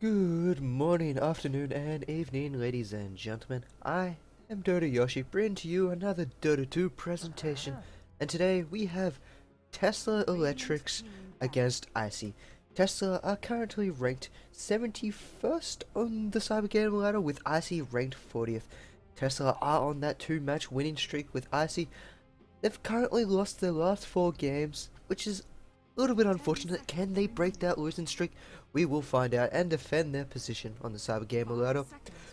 Good morning, afternoon, and evening, ladies and gentlemen. I am Dota Yoshi, bringing to you another Dota 2 presentation. And today we have Tesla Elecktrix against Icy. Tesla are currently ranked 71st on the Cybergamer Ladder, with Icy ranked 40th. Tesla are on that 2-match winning streak with Icy. They've currently lost their last 4 games, which is a little bit unfortunate. Can they break that losing streak? We will find out and defend their position on the Cybergamer Ladder.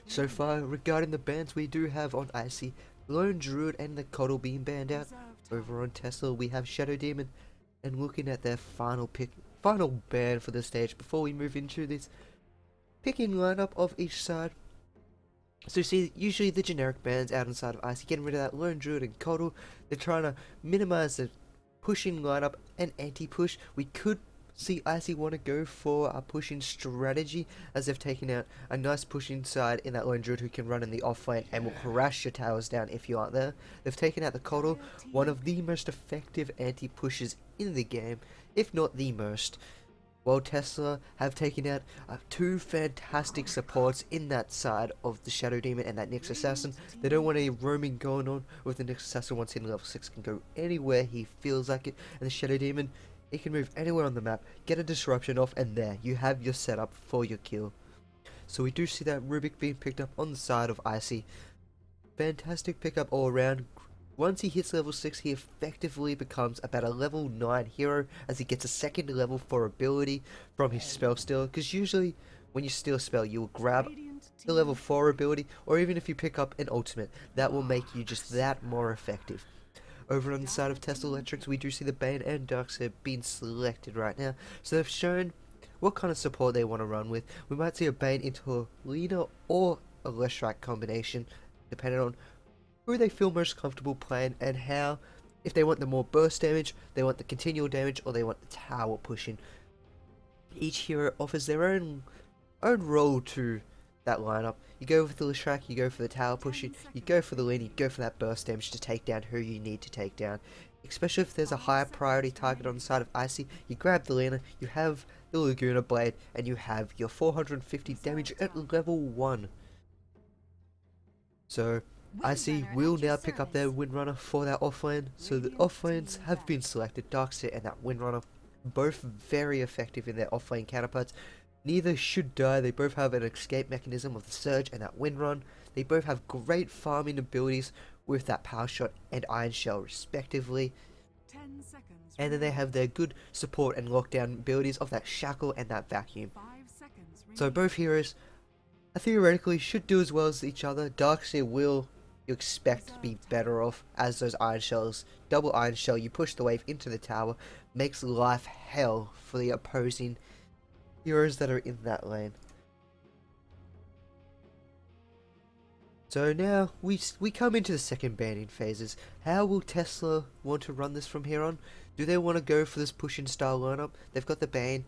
So far, regarding the bans, we do have on Icy, Lone Druid and the Coddle being banned out. Over on Tesla, we have Shadow Demon. And looking at their final ban for the stage before we move into this picking lineup of each side. So you see, usually the generic bans out inside of Icy, getting rid of that Lone Druid and Coddle. They're trying to minimize the pushing lineup and anti-push. We could see Icy want to go for a pushing strategy, as they've taken out a nice pushing side in that Lone Druid who can run in the off lane and will harass your towers down if you aren't there. They've taken out the Coddle, one of the most effective anti-pushes in the game, if not the most. While Tesla have taken out 2 fantastic supports in that side of the Shadow Demon and that Nyx Assassin. They don't want any roaming going on with the Nyx Assassin. Once in level 6 can go anywhere he feels like it, and the Shadow Demon, he can move anywhere on the map, get a disruption off, and there you have your setup for your kill. So we do see that Rubik being picked up on the side of Icy. Fantastic pickup all around. Once he hits level 6, he effectively becomes about a level 9 hero, as he gets a second level for ability from his spell steal, because usually when you steal a spell you will grab the level 4 ability, or even if you pick up an ultimate, that will make you just that more effective. Over on the side of Tesla Elecktrix, we do see the Bane and Darkseid being selected right now, so they've shown what kind of support they want to run with. We might see a Bane into a Lina or a Leshrac combination, depending on who they feel most comfortable playing and how. If they want the more burst damage, they want the continual damage, or they want the tower pushing. Each hero offers their own role to that lineup. You go with the Leshrac, you go for the tower pushing, you go for the Lina, you go for that burst damage to take down who you need to take down. Especially if there's a higher priority target on the side of Icy, you grab the Lina, you have the Laguna Blade, and you have your 450 damage at level 1. So Icy will now pick up their Windrunner for that offlane. So the offlanes have been selected, Darkseid and that Windrunner, both very effective in their offlane counterparts. Neither should die. They both have an escape mechanism of the Surge and that Windrun. They both have great farming abilities with that Power Shot and Iron Shell respectively. And then they have their good support and lockdown abilities of that Shackle and that Vacuum. So both heroes theoretically should do as well as each other. Darkseid will, you expect, to be better off, as those Iron Shells, double Iron Shell, you push the wave into the tower, makes life hell for the opposing heroes that are in that lane. So now we come into the second banning phases. How will Tesla want to run this from here on? Do they want to go for this pushing style lineup? They've got the Bane.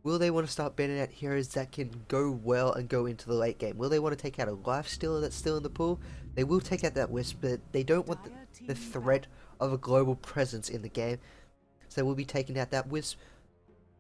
Will they want to start banning out heroes that can go well and go into the late game? Will they want to take out a Lifestealer that's still in the pool? They will take out that Wisp, but they don't want the threat of a global presence in the game. So we'll be taking out that Wisp.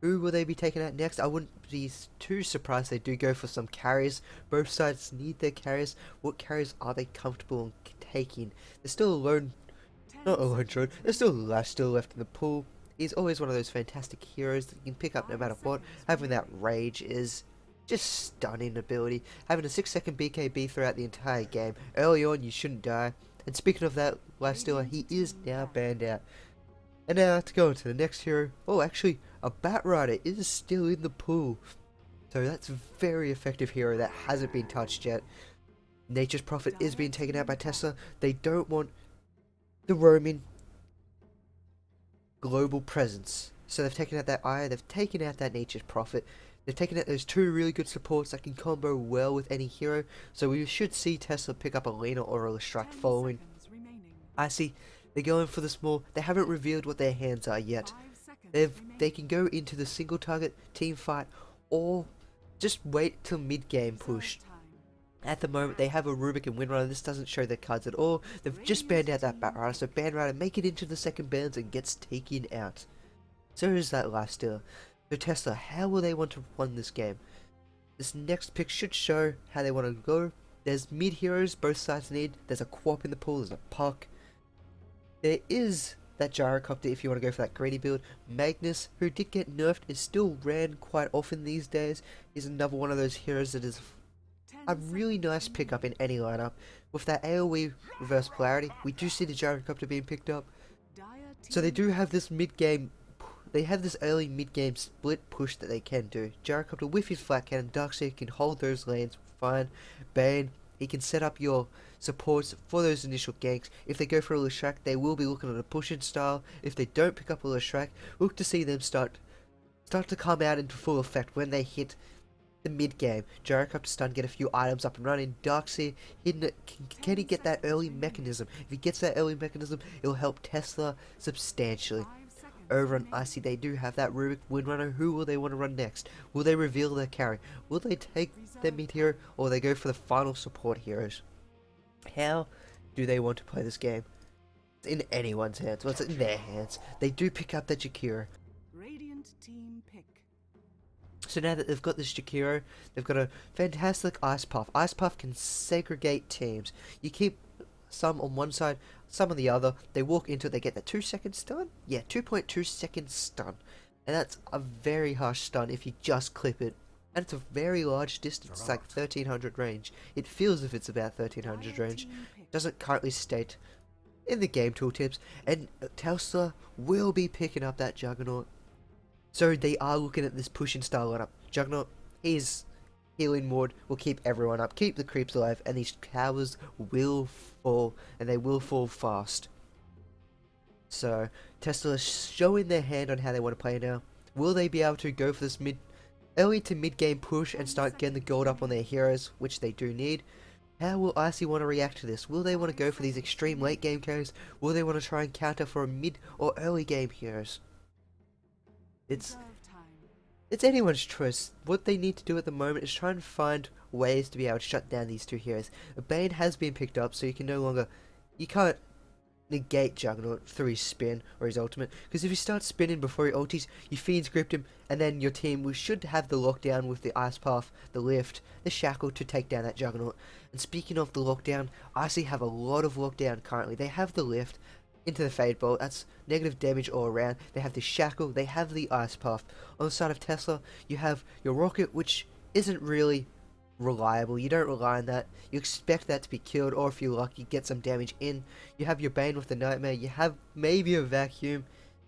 Who will they be taking out next? I wouldn't be too surprised they do go for some carries. Both sides need their carries. What carries are they comfortable in taking? There's still not a lone druid, there's still a Lifestealer left in the pool. He's always one of those fantastic heroes that you can pick up no matter what. Having that Rage is just stunning ability. Having a 6-second BKB throughout the entire game. Early on, you shouldn't die. And speaking of that Lifestealer, he is now banned out. And now to go into the next hero. Oh, actually, a Batrider is still in the pool. So that's a very effective hero that hasn't been touched yet. Nature's Prophet is being taken out by Tesla. They don't want the roaming global presence. So they've taken out that Ire, they've taken out that Nature's Prophet, they've taken out those 2 really good supports that can combo well with any hero. So we should see Tesla pick up a Lina or a Leshrac following. Icy, they're going for the small. They haven't revealed what their hands are yet. They can go into the single target team fight or just wait till mid game push. At the moment, they have a Rubik and Windrunner. This doesn't show their cards at all. They've just banned out that Batrider, so Batrider make it into the second bans and gets taken out. So is that Lifestealer. So Tesla, how will they want to run this game? This next pick should show how they want to go. There's mid heroes both sides need. There's a Quap in the pool, there's a Puck. There is that Gyrocopter if you want to go for that greedy build. Magnus, who did get nerfed, is still ran quite often these days. He's another one of those heroes that is a really nice pickup in any lineup. With that AoE reverse polarity, we do see the Gyrocopter being picked up. So they do have this mid-game, they have this early mid-game split push that they can do. Gyrocopter with his flat cannon, Darkseid can hold those lanes fine. Bane, he can set up your supports for those initial ganks. If they go for a Leshrac, they will be looking at a push-in style. If they don't pick up a Leshrac, look to see them start to come out into full effect when they hit the mid game. Gyrocopter stun, get a few items up and running. Darkseid, can he get that early mechanism? If he gets that early mechanism, it'll help Tesla substantially. Over on Icy, they do have that Rubik Windrunner. Who will they want to run next? Will they reveal their carry? Will they take their mid hero, or will they go for the final support heroes? How do they want to play this game? It's in anyone's hands. Well, it's in their hands. They do pick up the Jakiro. Radiant team pick. So now that they've got this Jakiro, they've got a fantastic Ice Puff. Ice Puff can segregate teams. You keep some on one side, some on the other. They walk into it, they get the 2-second stun? Yeah, 2.2 second stun. And that's a very harsh stun if you just clip it. And it's a very large distance, it's like 1300 range. It feels as if it's about 1300 range. Doesn't currently state in the game tooltips. And Tesla will be picking up that Juggernaut. So they are looking at this pushing style lineup. Juggernaut, his healing ward will keep everyone up, keep the creeps alive, and these towers will fall, and they will fall fast. So Tesla is showing their hand on how they want to play now. Will they be able to go for this early to mid game push and start getting the gold up on their heroes, which they do need? How will Icy want to react to this? Will they want to go for these extreme late game carries? Will they want to try and counter for a mid or early game heroes? It's anyone's choice. What they need to do at the moment is try and find ways to be able to shut down these two heroes. Bane has been picked up, so you can't negate Juggernaut through his spin or his ultimate, because if you start spinning before he ultis, you Fiends Crypt him, and then your team should have the lockdown with the Ice Path, the Lift, the Shackle to take down that Juggernaut. And speaking of the lockdown, Icy have a lot of lockdown currently. They have the Lift into the Fade Bolt, that's negative damage all around. They have the Shackle, they have the Ice Path. On the side of Tesla, you have your Rocket, which isn't really reliable. You don't rely on that. You expect that to be killed, or if you're lucky, get some damage in. You have your Bane with the Nightmare, you have maybe a Vacuum,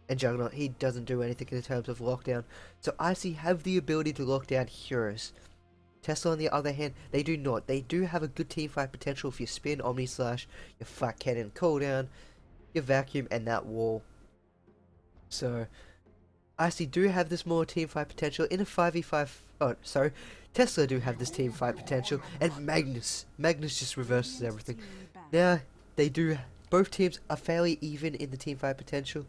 and Juggernaut, he doesn't do anything in terms of lockdown. So Icy have the ability to lock down heroes. Tesla on the other hand, they do not. They do have a good teamfight potential if you spin Omni Slash, your Flat Cannon cooldown, your Vacuum, and that wall. So Icy do have this more teamfight potential in a 5v5. Oh, sorry. Tesla do have this teamfight potential, and Magnus just reverses everything. Now they do. Both teams are fairly even in the teamfight potential.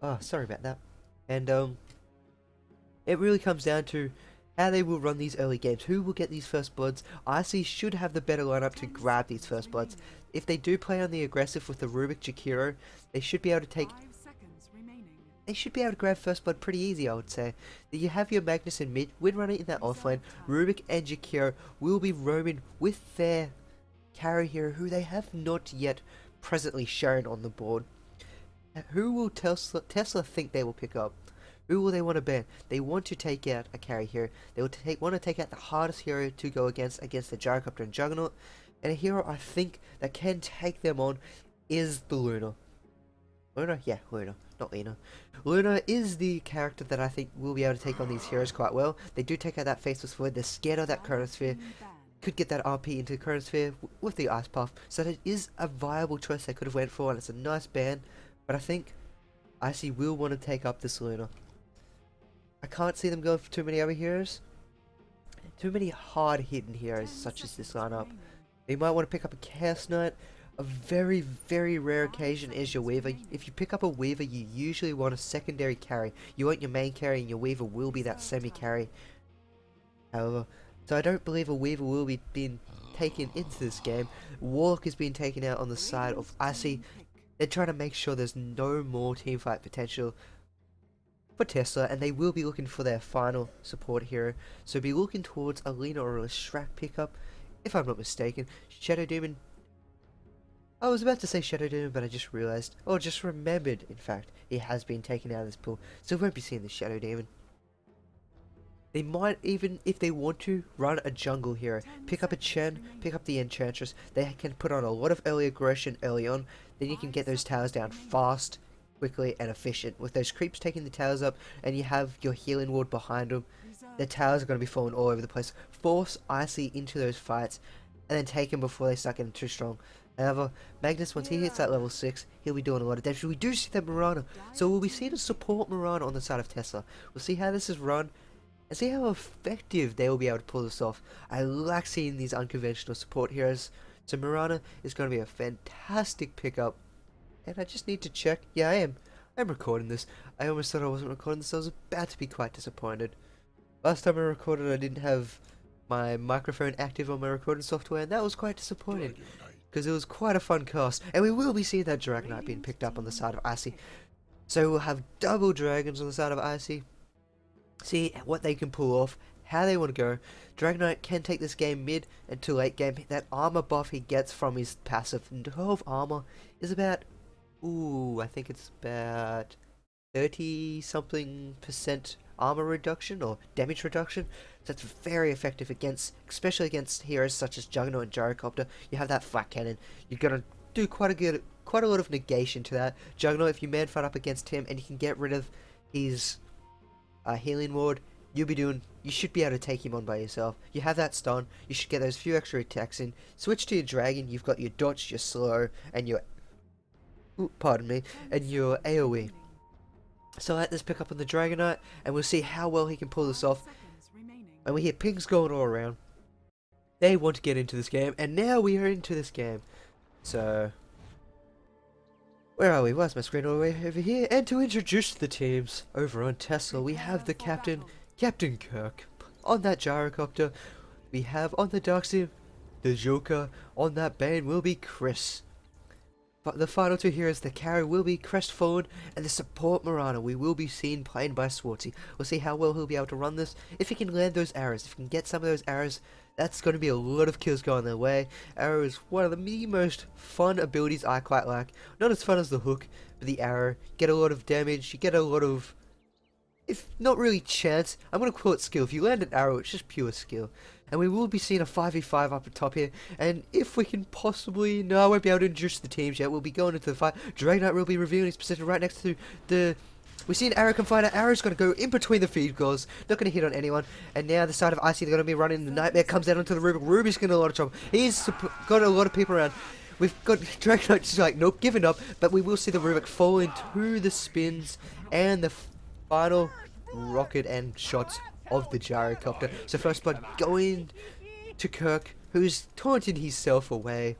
Oh, sorry about that. And it really comes down to how they will run these early games. Who will get these first bloods? Icy should have the better lineup to grab these first bloods. If they do play on the aggressive with the Rubik Jakiro, they should be able to take. They should be able to grab first blood pretty easy, I would say. You have your Magnus in mid, Windrunner in that offlane. Rubik and Jakiro will be roaming with their carry hero, who they have not yet presently shown on the board. Who will Tesla think they will pick up? Who will they want to ban? They want to take out a carry hero. They will want to take out the hardest hero to go against the Gyrocopter and Juggernaut. And a hero I think that can take them on is the Luna. Luna? Yeah, Luna. Not Lena. Luna is the character that I think will be able to take on these heroes quite well. They do take out that Faceless Void. They're scared of that Chronosphere. Could get that RP into Chronosphere with the Ice Puff. So that is a viable choice they could have went for, and it's a nice ban. But I think Icy will want to take up this Luna. I can't see them going for too many other heroes. Too many hard-hitting heroes such as this lineup. They might want to pick up a Chaos Knight. A very, very rare occasion is your Weaver. If you pick up a Weaver, you usually want a secondary carry. You want your main carry, and your Weaver will be that semi-carry. However, so I don't believe a Weaver will be being taken into this game. Warlock is being taken out on the side of Icy. They're trying to make sure there's no more teamfight potential. for Tesla, and they will be looking for their final support hero. So be looking towards a Lena or a Shrek pickup, if I'm not mistaken. Shadow Demon. I was about to say Shadow Demon, but I just realized, or just remembered, in fact, he has been taken out of this pool, so we won't be seeing the Shadow Demon. They might even, if they want to, run a jungle hero. Pick up a Chen, pick up the Enchantress. They can put on a lot of early aggression early on. Then you can get those towers down fast, quickly, and efficient. With those creeps taking the towers up, and you have your healing ward behind them, the towers are going to be falling all over the place. Force Icy into those fights, and then take him before they start getting too strong. However, Magnus, once he hits that level 6, he'll be doing a lot of damage. We do see that Mirana, so we'll be seeing a support Mirana on the side of Tesla. We'll see how this is run, and see how effective they will be able to pull this off. I like seeing these unconventional support heroes, so Mirana is going to be a fantastic pickup. And I just need to check. Yeah, I'm recording this. I almost thought I wasn't recording this. I was about to be quite disappointed. Last time I recorded, I didn't have my microphone active on my recording software, and that was quite disappointing, because it was quite a fun cast. And we will be seeing that Dragonite being picked up on the side of Icy. So we'll have double dragons on the side of Icy. See what they can pull off, how they want to go. Dragonite can take this game mid and to late game. That armor buff he gets from his passive 12 armor is about, I think it's about 30 something % armor reduction or damage reduction. So that's very effective against, especially against heroes such as Juggernaut and Gyrocopter. You have that flat cannon. You're gonna do quite a lot of negation to that. Juggernaut, if you man fight up against him and you can get rid of his healing ward, you should be able to take him on by yourself. You have that stun, you should get those few extra attacks in. Switch to your dragon, you've got your dodge, your slow, and your and your AoE. So let us pick up on the Dragonite, and we'll see how well he can pull this off. And we hear pings going all around. They want to get into this game, and now we are into this game. So where are we? Why's my screen all the way over here? And to introduce the teams over on Tesla, we have the Captain Kirk. On that Gyrocopter, we have on the Dark Sim, the Joker. On that Bane will be Chris. But the final two heroes, the carry will be Crestfallen, and the support Mirana we will be seen playing by Swartzy. We'll see how well he'll be able to run this. If he can land those arrows, if he can get some of those arrows, that's going to be a lot of kills going their way. Arrow is one of the most fun abilities I quite like. Not as fun as the hook, but the arrow. You get a lot of damage, you get a lot of, if not really chance, I'm going to call it skill. If you land an arrow, it's just pure skill. And we will be seeing a 5v5 up the top here. And if we can possibly, no, I won't be able to introduce the teams yet. We'll be going into the fight. Dragonite will be revealing his position right next to the, we see an arrow confiner. Arrow's going to go in between the feed goals. Not going to hit on anyone. And now the side of Icy, they're going to be running. The Nightmare comes out onto the Rubik. Rubik's getting a lot of trouble. He's got a lot of people around. We've got Dragonite just like, nope, giving up. But we will see the Rubik fall into the spins and the final rocket and shots of the Gyrocopter. So first blood going to Kirk, who's taunting himself away.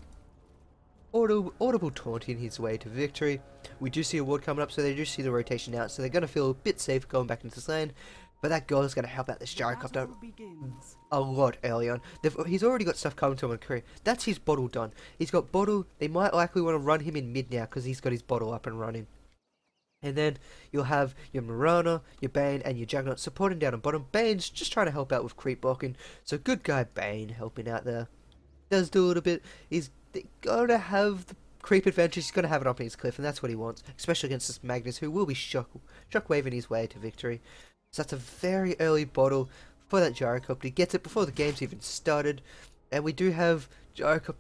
Audible taunting his way to victory. We do see a ward coming up, so they do see the rotation out, so they're going to feel a bit safe going back into this lane. But that goal is going to help out this Gyrocopter a lot early on. He's already got stuff coming to him on career. That's his bottle done. He's got bottle. They might likely want to run him in mid now because he's got his bottle up and running. And then you'll have your Mirana, your Bane, and your Juggernaut supporting down on bottom. Bane's just trying to help out with creep blocking. So good guy Bane helping out there. Does do a little bit. He's going to have the creep advantage. He's going to have it up in his cliff, and that's what he wants. Especially against this Magnus, who will be shockwaving his way to victory. So that's a very early bottle for that Gyrocopter. He gets it before the game's even started. And we do have Jakira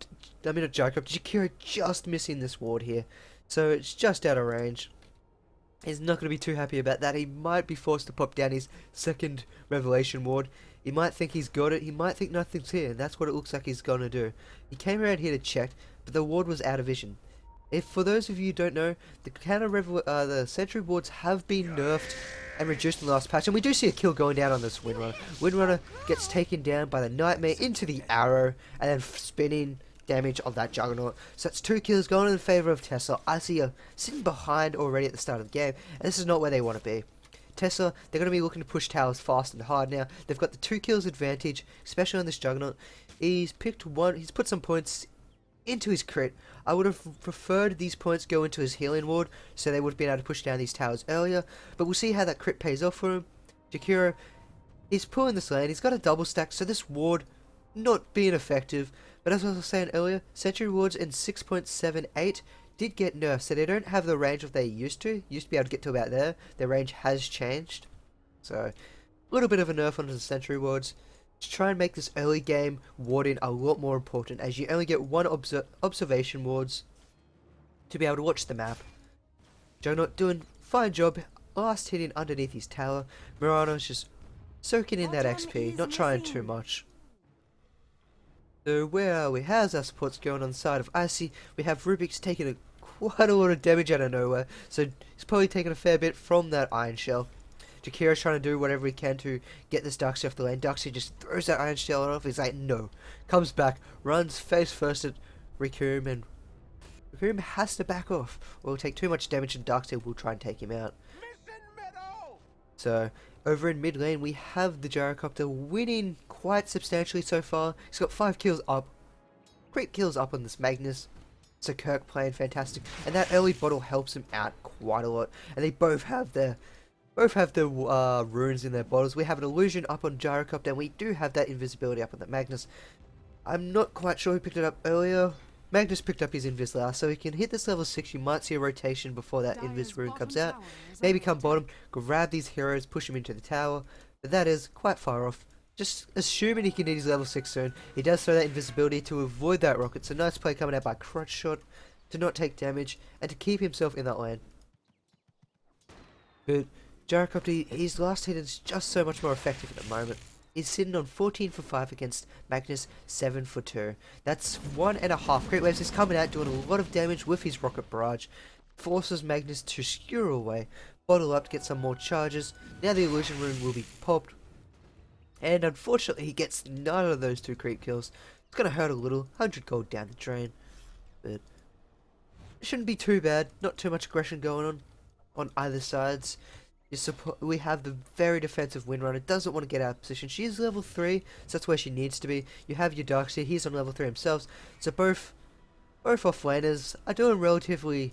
just missing this ward here. So it's just out of range. He's not going to be too happy about that. He might be forced to pop down his second Revelation ward. He might think he's got it. He might think nothing's here. And that's what it looks like he's going to do. He came around here to check, but the ward was out of vision. If for those of you who don't know, the sentry wards have been nerfed and reduced in the last patch. And we do see a kill going down on this Windrunner. Windrunner gets taken down by the Nightmare into the arrow and then spinning damage on that Juggernaut. So that's 2 kills going in favor of Tesla. Icy are sitting behind already at the start of the game, and this is not where they want to be. Tesla, they're going to be looking to push towers fast and hard now. They've got the 2 kills advantage, especially on this Juggernaut. He's put some points into his crit. I would have preferred these points go into his healing ward, so they would have been able to push down these towers earlier, but we'll see how that crit pays off for him. Jakiro, he's pulling this lane, he's got a double stack, so this ward not being effective, but as I was saying earlier, sentry wards in 6.78 did get nerfed, so they don't have the range that they used to be able to get to about there. Their range has changed, so a little bit of a nerf onto the sentry wards to try and make this early game warding a lot more important, as you only get one observation wards to be able to watch the map. Juggernaut doing fine job, last hitting underneath his tower. Mirano's just soaking in that XP, not trying too much. So where are we? How's our supports going on the side of Icy? We have Rubik's taking quite a lot of damage out of nowhere, so he's probably taking a fair bit from that Iron Shell. Jakira's trying to do whatever he can to get this Darkseid off the lane. Darkseid just throws that Iron Shell off. He's like, no. Comes back, runs face first at Rikum, and Rikum has to back off, or he'll take too much damage and Darkseid will try and take him out. So, over in mid lane, we have the Gyrocopter winning quite substantially so far. He's got 5 kills up. Great kills up on this Magnus. So Kirk playing fantastic. And that early bottle helps him out quite a lot. And they both have their runes in their bottles. We have an illusion up on Gyrocopter, and we do have that invisibility up on the Magnus. I'm not quite sure who picked it up earlier. Magnus picked up his Invis last, so he can hit this level 6. You might see a rotation before that Invis rune comes out. Maybe come bottom, grab these heroes, push him into the tower, but that is quite far off. Just assuming he can hit his level 6 soon. He does throw that invisibility to avoid that rocket, so nice play coming out by Crutch Shot to not take damage and to keep himself in that lane. But Gyrocopter, his last hit is just so much more effective at the moment. He's sitting on 14 for 5 against Magnus 7 for 2. That's 1.5 crit waves. He's coming out doing a lot of damage with his rocket barrage. Forces Magnus to skewer away. Bottle up to get some more charges. Now the illusion rune will be popped. And unfortunately he gets none of those 2 creep kills. It's going to hurt a little. 100 gold down the drain. But it shouldn't be too bad. Not too much aggression going on either sides. We have the very defensive Windrunner, doesn't want to get out of position. She is level 3, so that's where she needs to be. You have your Darkseid, he's on level 3 himself. So both offlaners are doing relatively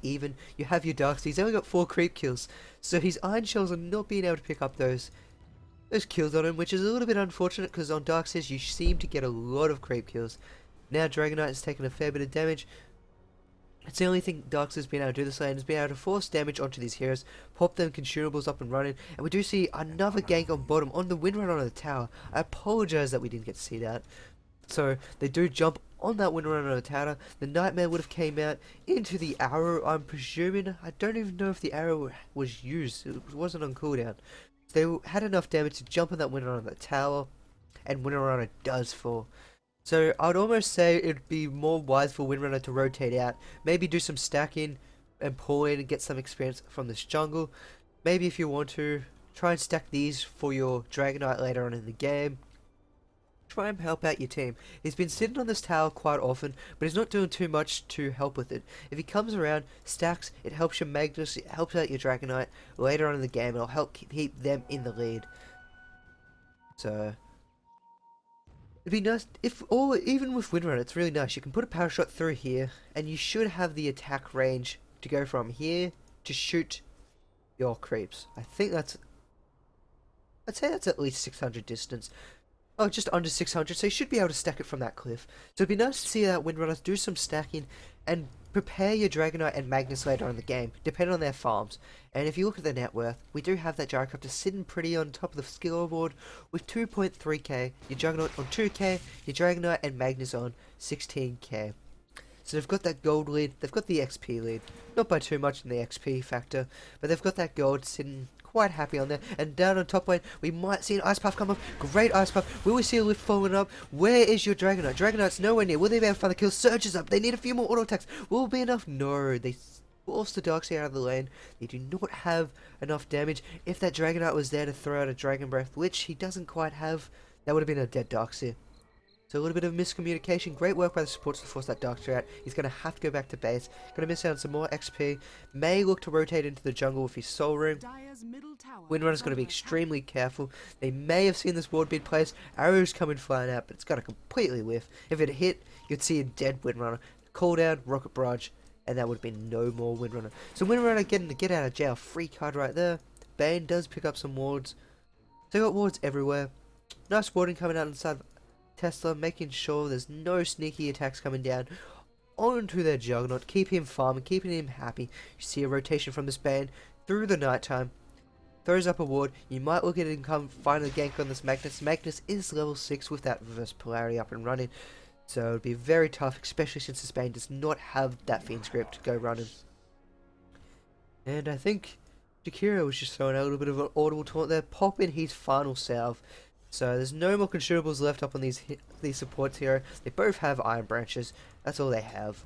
even. You have your Darkseid, he's only got 4 creep kills. So his Iron Shells are not being able to pick up those kills on him, which is a little bit unfortunate because on Darkseid you seem to get a lot of creep kills. Now Dragonite has taken a fair bit of damage. It's the only thing Darkseid's been able to do this lane is being able to force damage onto these heroes, pop them consumables up and running, and we do see another gank on bottom on the Windrunner on the tower. I apologize that we didn't get to see that. So they do jump on that Windrunner on the tower. The Nightmare would have came out into the arrow, I'm presuming. I don't even know if the arrow was used. It wasn't on cooldown. They had enough damage to jump on that Windrunner on the tower, and Windrunner does fall. So I'd almost say it'd be more wise for Windrunner to rotate out, maybe do some stacking and pull in and get some experience from this jungle. Maybe if you want to, try and stack these for your Dragonite later on in the game. Try and help out your team. He's been sitting on this tower quite often, but he's not doing too much to help with it. If he comes around, stacks, it helps your Magnus, it helps out your Dragonite later on in the game, it'll help keep them in the lead. So it'd be nice if, or even with Windrunner, it's really nice. You can put a power shot through here, and you should have the attack range to go from here to shoot your creeps. I'd say that's at least 600 distance. Oh, just under 600, so you should be able to stack it from that cliff. So it'd be nice to see that Windrunner do some stacking and prepare your Dragonite and Magnus later on in the game, depending on their farms. And if you look at the net worth, we do have that Gyrocopter sitting pretty on top of the skill board with 2.3k, your Juggernaut on 2k, your Dragonite and Magnus on 16k. So they've got that gold lead, they've got the XP lead. Not by too much in the XP factor, but they've got that gold sitting quite happy on there. And down on top lane, we might see an Ice Puff come up. Great Ice Puff. Will we see a lift following up? Where is your Dragonite? Dragonite's nowhere near. Will they be able to find the kill? Surges up. They need a few more auto attacks. Will it be enough? No. They forced the Darkseid out of the lane. They do not have enough damage. If that Dragonite was there to throw out a Dragon Breath, which he doesn't quite have, that would have been a dead Darkseid. So a little bit of miscommunication. Great work by the supports to force that Darkster out. He's going to have to go back to base. Going to miss out on some more XP. May look to rotate into the jungle with his Soul Room. Windrunner's going to be extremely careful. They may have seen this ward being placed. Arrows coming flying out, but it's going to completely whiff. If it hit, you'd see a dead Windrunner. Cooldown, Rocket Barrage, and that would have been no more Windrunner. So Windrunner getting the get out of jail free card right there. Bane does pick up some wards. So you got wards everywhere. Nice warding coming out inside of Tesla, making sure there's no sneaky attacks coming down onto their Juggernaut. Keep him farming, keeping him happy. You see a rotation from this Bane through the nighttime. Throws up a ward. You might look at it and come find a gank on this Magnus. Magnus is level 6 with that reverse polarity up and running. So it would be very tough, especially since this Bane does not have that Fiend's Grip to go running. And I think Jakiro was just throwing out a little bit of an audible taunt there, popping his final salve. So there's no more consumables left up on these supports here. They both have Iron Branches. That's all they have.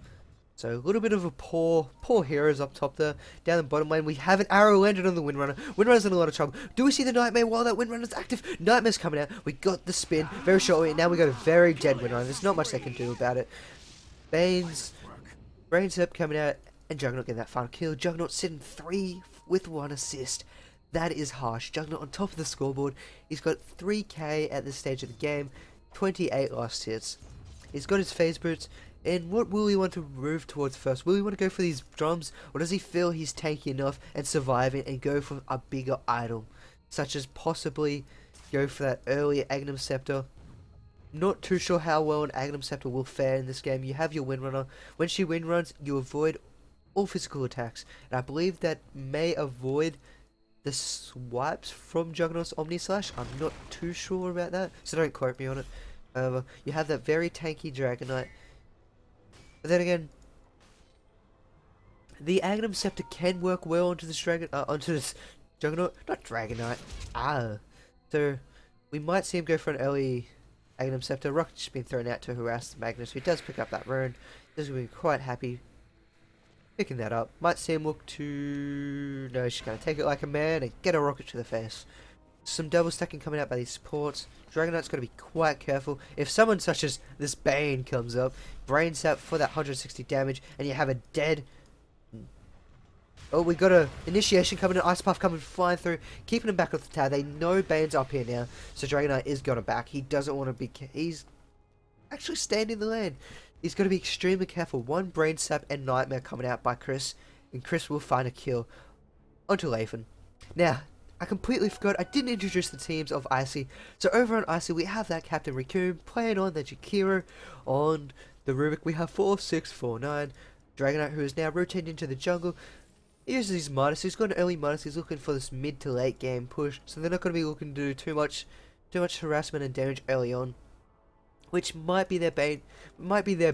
So a little bit of a poor heroes up top there. Down the bottom lane, we have an arrow landed on the Windrunner. Windrunner's in a lot of trouble. Do we see the Nightmare while that Windrunner's active? Nightmare's coming out. We got the spin very shortly, and now we got a very dead Windrunner. There's not much they can do about it. Bane's Brain Up coming out, and Juggernaut getting that final kill. Juggernaut sitting 3 with 1 assist. That is harsh. Juggernaut on top of the scoreboard. He's got 3k at this stage of the game, 28 lost hits. He's got his phase boots, and what will he want to move towards first? Will he want to go for these drums, or does he feel he's tanky enough and surviving and go for a bigger item, such as possibly go for that earlier Agnum Scepter? Not too sure how well an Agnum Scepter will fare in this game. You have your Windrunner. When she windruns, you avoid all physical attacks, and I believe that may avoid the swipes from Juggernaut's Omni Slash. I'm not too sure about that, so don't quote me on it. However, you have that very tanky Dragonite. But then again, the Agnum Scepter can work well onto this Juggernaut, not Dragonite. So we might see him go for an early Agnum Scepter. Rocket's just been thrown out to harass Magnus, who does pick up that rune. He's going to be quite happy picking that up. Might see him look to... No, she's going to take it like a man and get a rocket to the face. Some double stacking coming out by these supports. Dragonite's got to be quite careful. If someone such as this Bane comes up, Brain Sap for that 160 damage, and you have a dead... Oh, we got a initiation coming in, Ice Puff coming flying through, keeping him back off the tower. They know Bane's up here now, so Dragonite is got him back. He doesn't want to be... He's actually staying in the lane. He's got to be extremely careful. One Brain Sap and Nightmare coming out by Chris, and Chris will find a kill onto Lathan. Now, I completely forgot, I didn't introduce the teams of Icy. So over on Icy, we have that Captain Raccoon playing on the Jakiro. On the Rubik, we have 4-6-4-9. Dragonite, who is now rotating into the jungle. He uses his Midas. He's got an early Midas. He's looking for this mid to late game push. So they're not going to be looking to do too much harassment and damage early on. Which might be their bane, might be their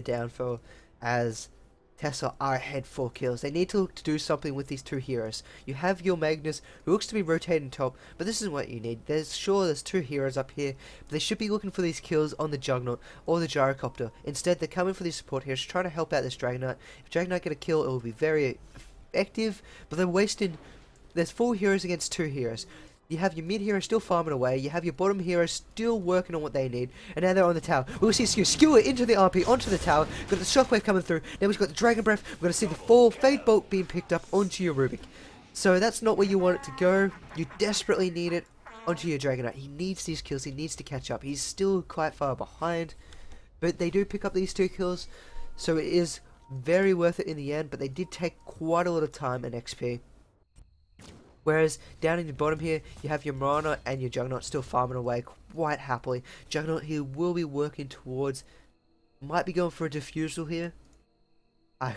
downfall, as Tesla are ahead 4 kills. They need to look to do something with these two heroes. You have your Magnus, who looks to be rotating top, but this isn't what you need. There's 2 heroes up here, but they should be looking for these kills on the Juggernaut or the Gyrocopter. Instead, they're coming for these support heroes, trying to help out this Dragonite. If Dragonite get a kill, it will be very effective, but they're wasting... There's 4 heroes against 2 heroes. You have your mid hero still farming away, you have your bottom hero still working on what they need, and now they're on the tower. We'll see Skewer into the RP, onto the tower, got the shockwave coming through, now we've got the Dragon Breath, we're going to see the full Fade Bolt being picked up onto your Rubik. So that's not where you want it to go, you desperately need it onto your Dragonite. He needs these kills, he needs to catch up, he's still quite far behind, but they do pick up these 2 kills, so it is very worth it in the end, but they did take quite a lot of time and XP. Whereas down in the bottom here, you have your Marana and your Juggernaut still farming away quite happily. Juggernaut here will be working towards, might be going for a diffusal here. I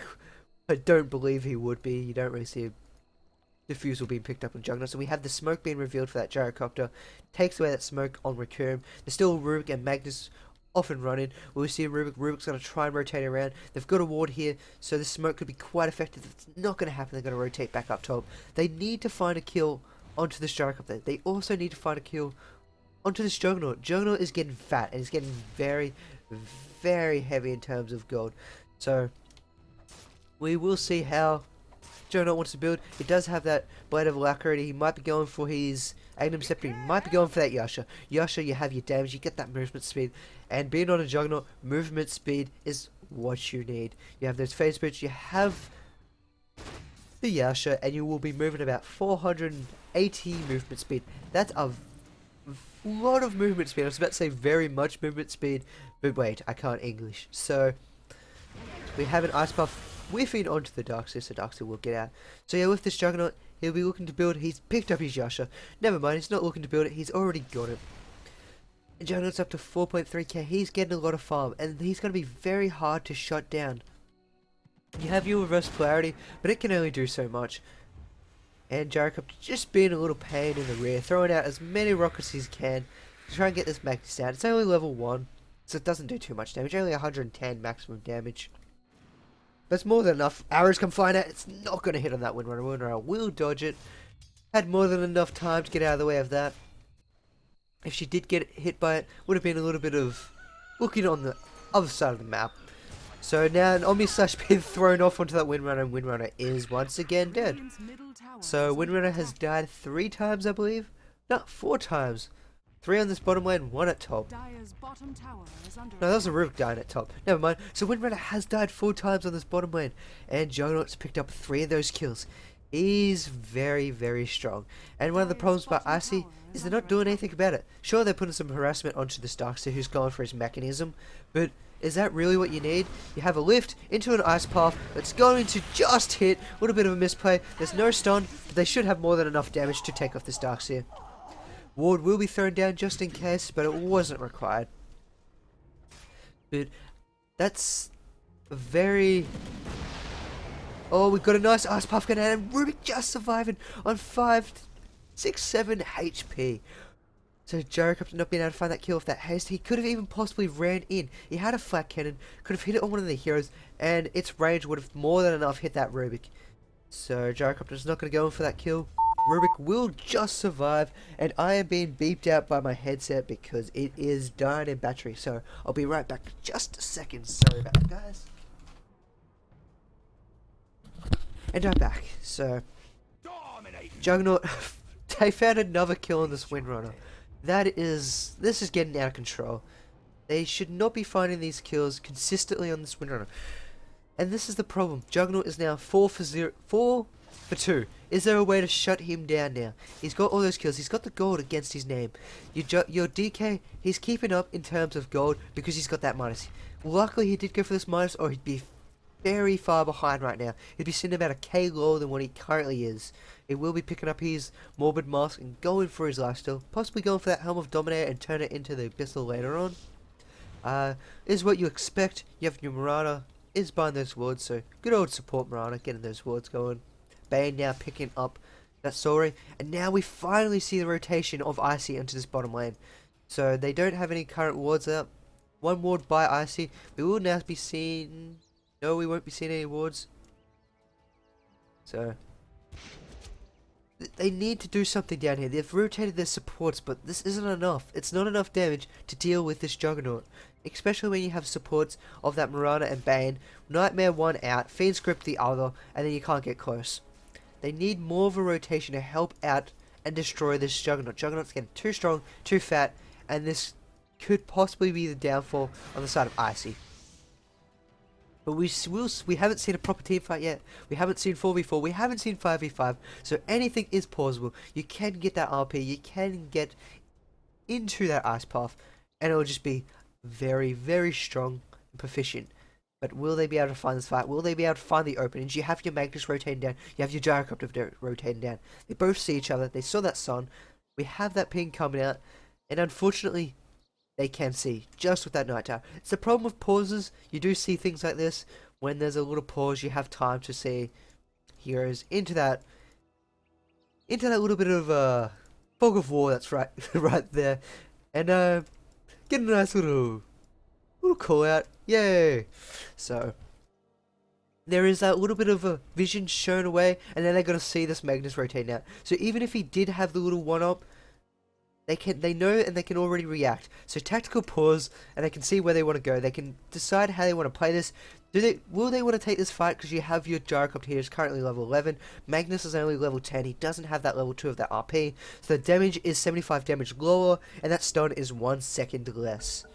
don't believe he would be. You don't really see a diffusal being picked up on Juggernaut. So we have the smoke being revealed for that Gyrocopter. Takes away that smoke on Recurve. There's still Rubik and Magnus off and running. We'll see Rubik. Rubik's going to try and rotate around. They've got a ward here, so the smoke could be quite effective. It's not going to happen. They're going to rotate back up top. They need to find a kill onto this Gyrocopter. They also need to find a kill onto this Juggernaut. Juggernaut is getting fat, and it's getting very, very heavy in terms of gold. So we will see how Juggernaut wants to build. He does have that Blade of Alacrity. He might be going for his Aghanim Scepter. He might be going for that Yasha. Yasha, you have your damage, you get that movement speed. And being on a Juggernaut, movement speed is what you need. You have those phase boots, you have the Yasha, and you will be moving about 480 movement speed. That's a lot of movement speed. I was about to say very much movement speed, but wait, I can't English. So, we have an Ice Puff whiffing onto the Darkseer, so Darkseer will get out. So yeah, with this Juggernaut, he'll be looking to build. He's picked up his Yasha. Never mind, he's not looking to build it, he's already got it. And Juggernaut's up to 4.3k, he's getting a lot of farm, and he's going to be very hard to shut down. You have your reverse polarity, but it can only do so much. And Gyrocopter just being a little pain in the rear, throwing out as many rockets as he can to try and get this Magnus down. It's only level 1, so it doesn't do too much damage, only 110 maximum damage. That's more than enough. Arrows come flying out, it's not going to hit on that Windrunner. Windrunner will dodge it. Had more than enough time to get out of the way of that. If she did get hit by it, would have been a little bit of looking on the other side of the map. So now an Omni Slash being thrown off onto that Windrunner, and Windrunner is once again dead. So Windrunner has died 3 times, I believe. No, 4 times. 3 on this bottom lane, 1 at top. No, that was a Rubik dying at top. Never mind. So Windrunner has died 4 times on this bottom lane, and Juggernaut's picked up 3 of those kills. He's very, very strong. And one of the problems by Icy is they're not doing anything about it. Sure, they're putting some harassment onto this Darkseer who's going for his mechanism, but is that really what you need? You have a lift into an ice path that's going to just hit. A little bit of a misplay. There's no stun, but they should have more than enough damage to take off this Darkseer. Ward will be thrown down just in case, but it wasn't required. But that's a very... Oh, we've got a nice ice puff gun and Rubik just surviving on 5, 6, 7 HP. So Gyrocopter not being able to find that kill with that haste. He could have even possibly ran in. He had a flat cannon, could have hit it on one of the heroes, and its range would have more than enough hit that Rubik. So Gyrocopter's not going to go in for that kill. Rubik will just survive, and I am being beeped out by my headset because it is dying in battery. So I'll be right back in just a second. Sorry about that, guys. And I'm back. So Juggernaut, they found another kill on this Windrunner. This is getting out of control. They should not be finding these kills consistently on this Windrunner. And this is the problem. Juggernaut is now 4 for 2. Is there a way to shut him down now? He's got all those kills. He's got the gold against his name. Your DK, he's keeping up in terms of gold because he's got that minus. Luckily, he did go for this minus, or he'd be very far behind right now. He'd be sitting about a K lower than what he currently is. He will be picking up his Morbid Mask and going for his lifesteal. Possibly going for that Helm of Dominator and turn it into the Abyssal later on. Is what you expect. You have your Marauder, is buying those wards, so good old support Marauder, getting those wards going. Bane now picking up that Soul Ring, and now we finally see the rotation of Icy into this bottom lane. So they don't have any current wards out. 1 ward by Icy. We will now be seeing... No, we won't be seeing any wards. So... They need to do something down here. They've rotated their supports, but this isn't enough. It's not enough damage to deal with this Juggernaut. Especially when you have supports of that Marauder and Bane. Nightmare 1 out, Fiend's Grip the other, and then you can't get close. They need more of a rotation to help out and destroy this Juggernaut. Juggernaut's getting too strong, too fat, and this could possibly be the downfall on the side of Icy. But we haven't seen a proper team fight yet. We haven't seen 4v4. We haven't seen 5v5. So anything is plausible. You can get that RP. You can get into that ice path. And it will just be very, very strong and proficient. But will they be able to find this fight? Will they be able to find the openings? You have your Magnus rotating down. You have your Gyrocopter rotating down. They both see each other. They saw that sun. We have that ping coming out. And unfortunately... they can see, just with that Night Tower. It's the problem with pauses. You do see things like this. When there's a little pause, you have time to see heroes into that little bit of fog of war that's right right there. And get a nice little call out. Yay! So there is that little bit of a vision shown away, and then they're gonna see this Magnus rotating out. So even if he did have the little 1-up, they know and they can already react. So tactical pause, and they can see where they want to go. They can decide how they want to play this. Will they want to take this fight? Because you have your Gyrocopter here is currently level 11. Magnus is only level 10. He doesn't have that level 2 of that RP. So the damage is 75 damage lower, and that stun is 1 second less.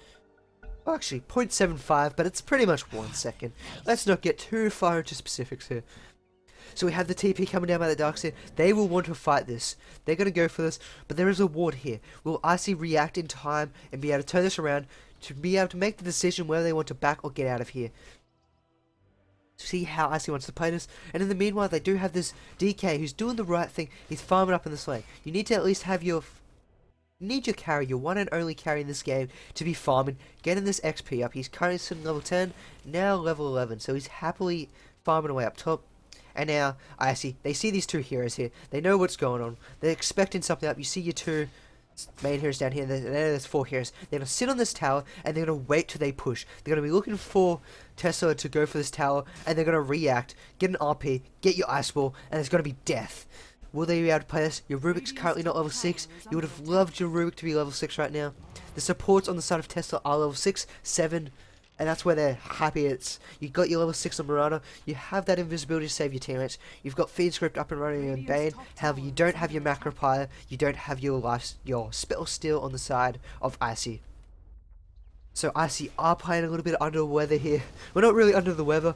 Well, actually, 0.75, but it's pretty much 1 second. Let's not get too far into specifics here. So we have the TP coming down by the Darkseer. They will want to fight this. They're going to go for this, but there is a ward here. Will Icy react in time and be able to turn this around to be able to make the decision whether they want to back or get out of here? See how Icy wants to play this. And in the meanwhile, they do have this DK who's doing the right thing. He's farming up in this lane. You need to at least have your carry, your one and only carry in this game, to be farming, getting this XP up. He's currently sitting level 10, now level 11, so he's happily farming away up top. And now, they see these two heroes here. They know what's going on. They're expecting something up. You see your two main heroes down here. There's 4 heroes. They're going to sit on this tower, and they're going to wait till they push. They're going to be looking for Tesla to go for this tower, and they're going to react, get an RP, get your Ice Ball, and there's going to be death. Will they be able to play this? Your Rubik's currently not level 6. You would have loved your Rubik to be level 6 right now. The supports on the side of Tesla are level 6, 7, and that's where they're happy. You got your level 6 on Mirana. You have that invisibility to save your teammates. You've got Fiend Script up and running in Bane. However, you don't have your Macropire. You don't have your Spell Steal on the side of Icy. So Icy are playing a little bit under the weather here. We're not really under the weather.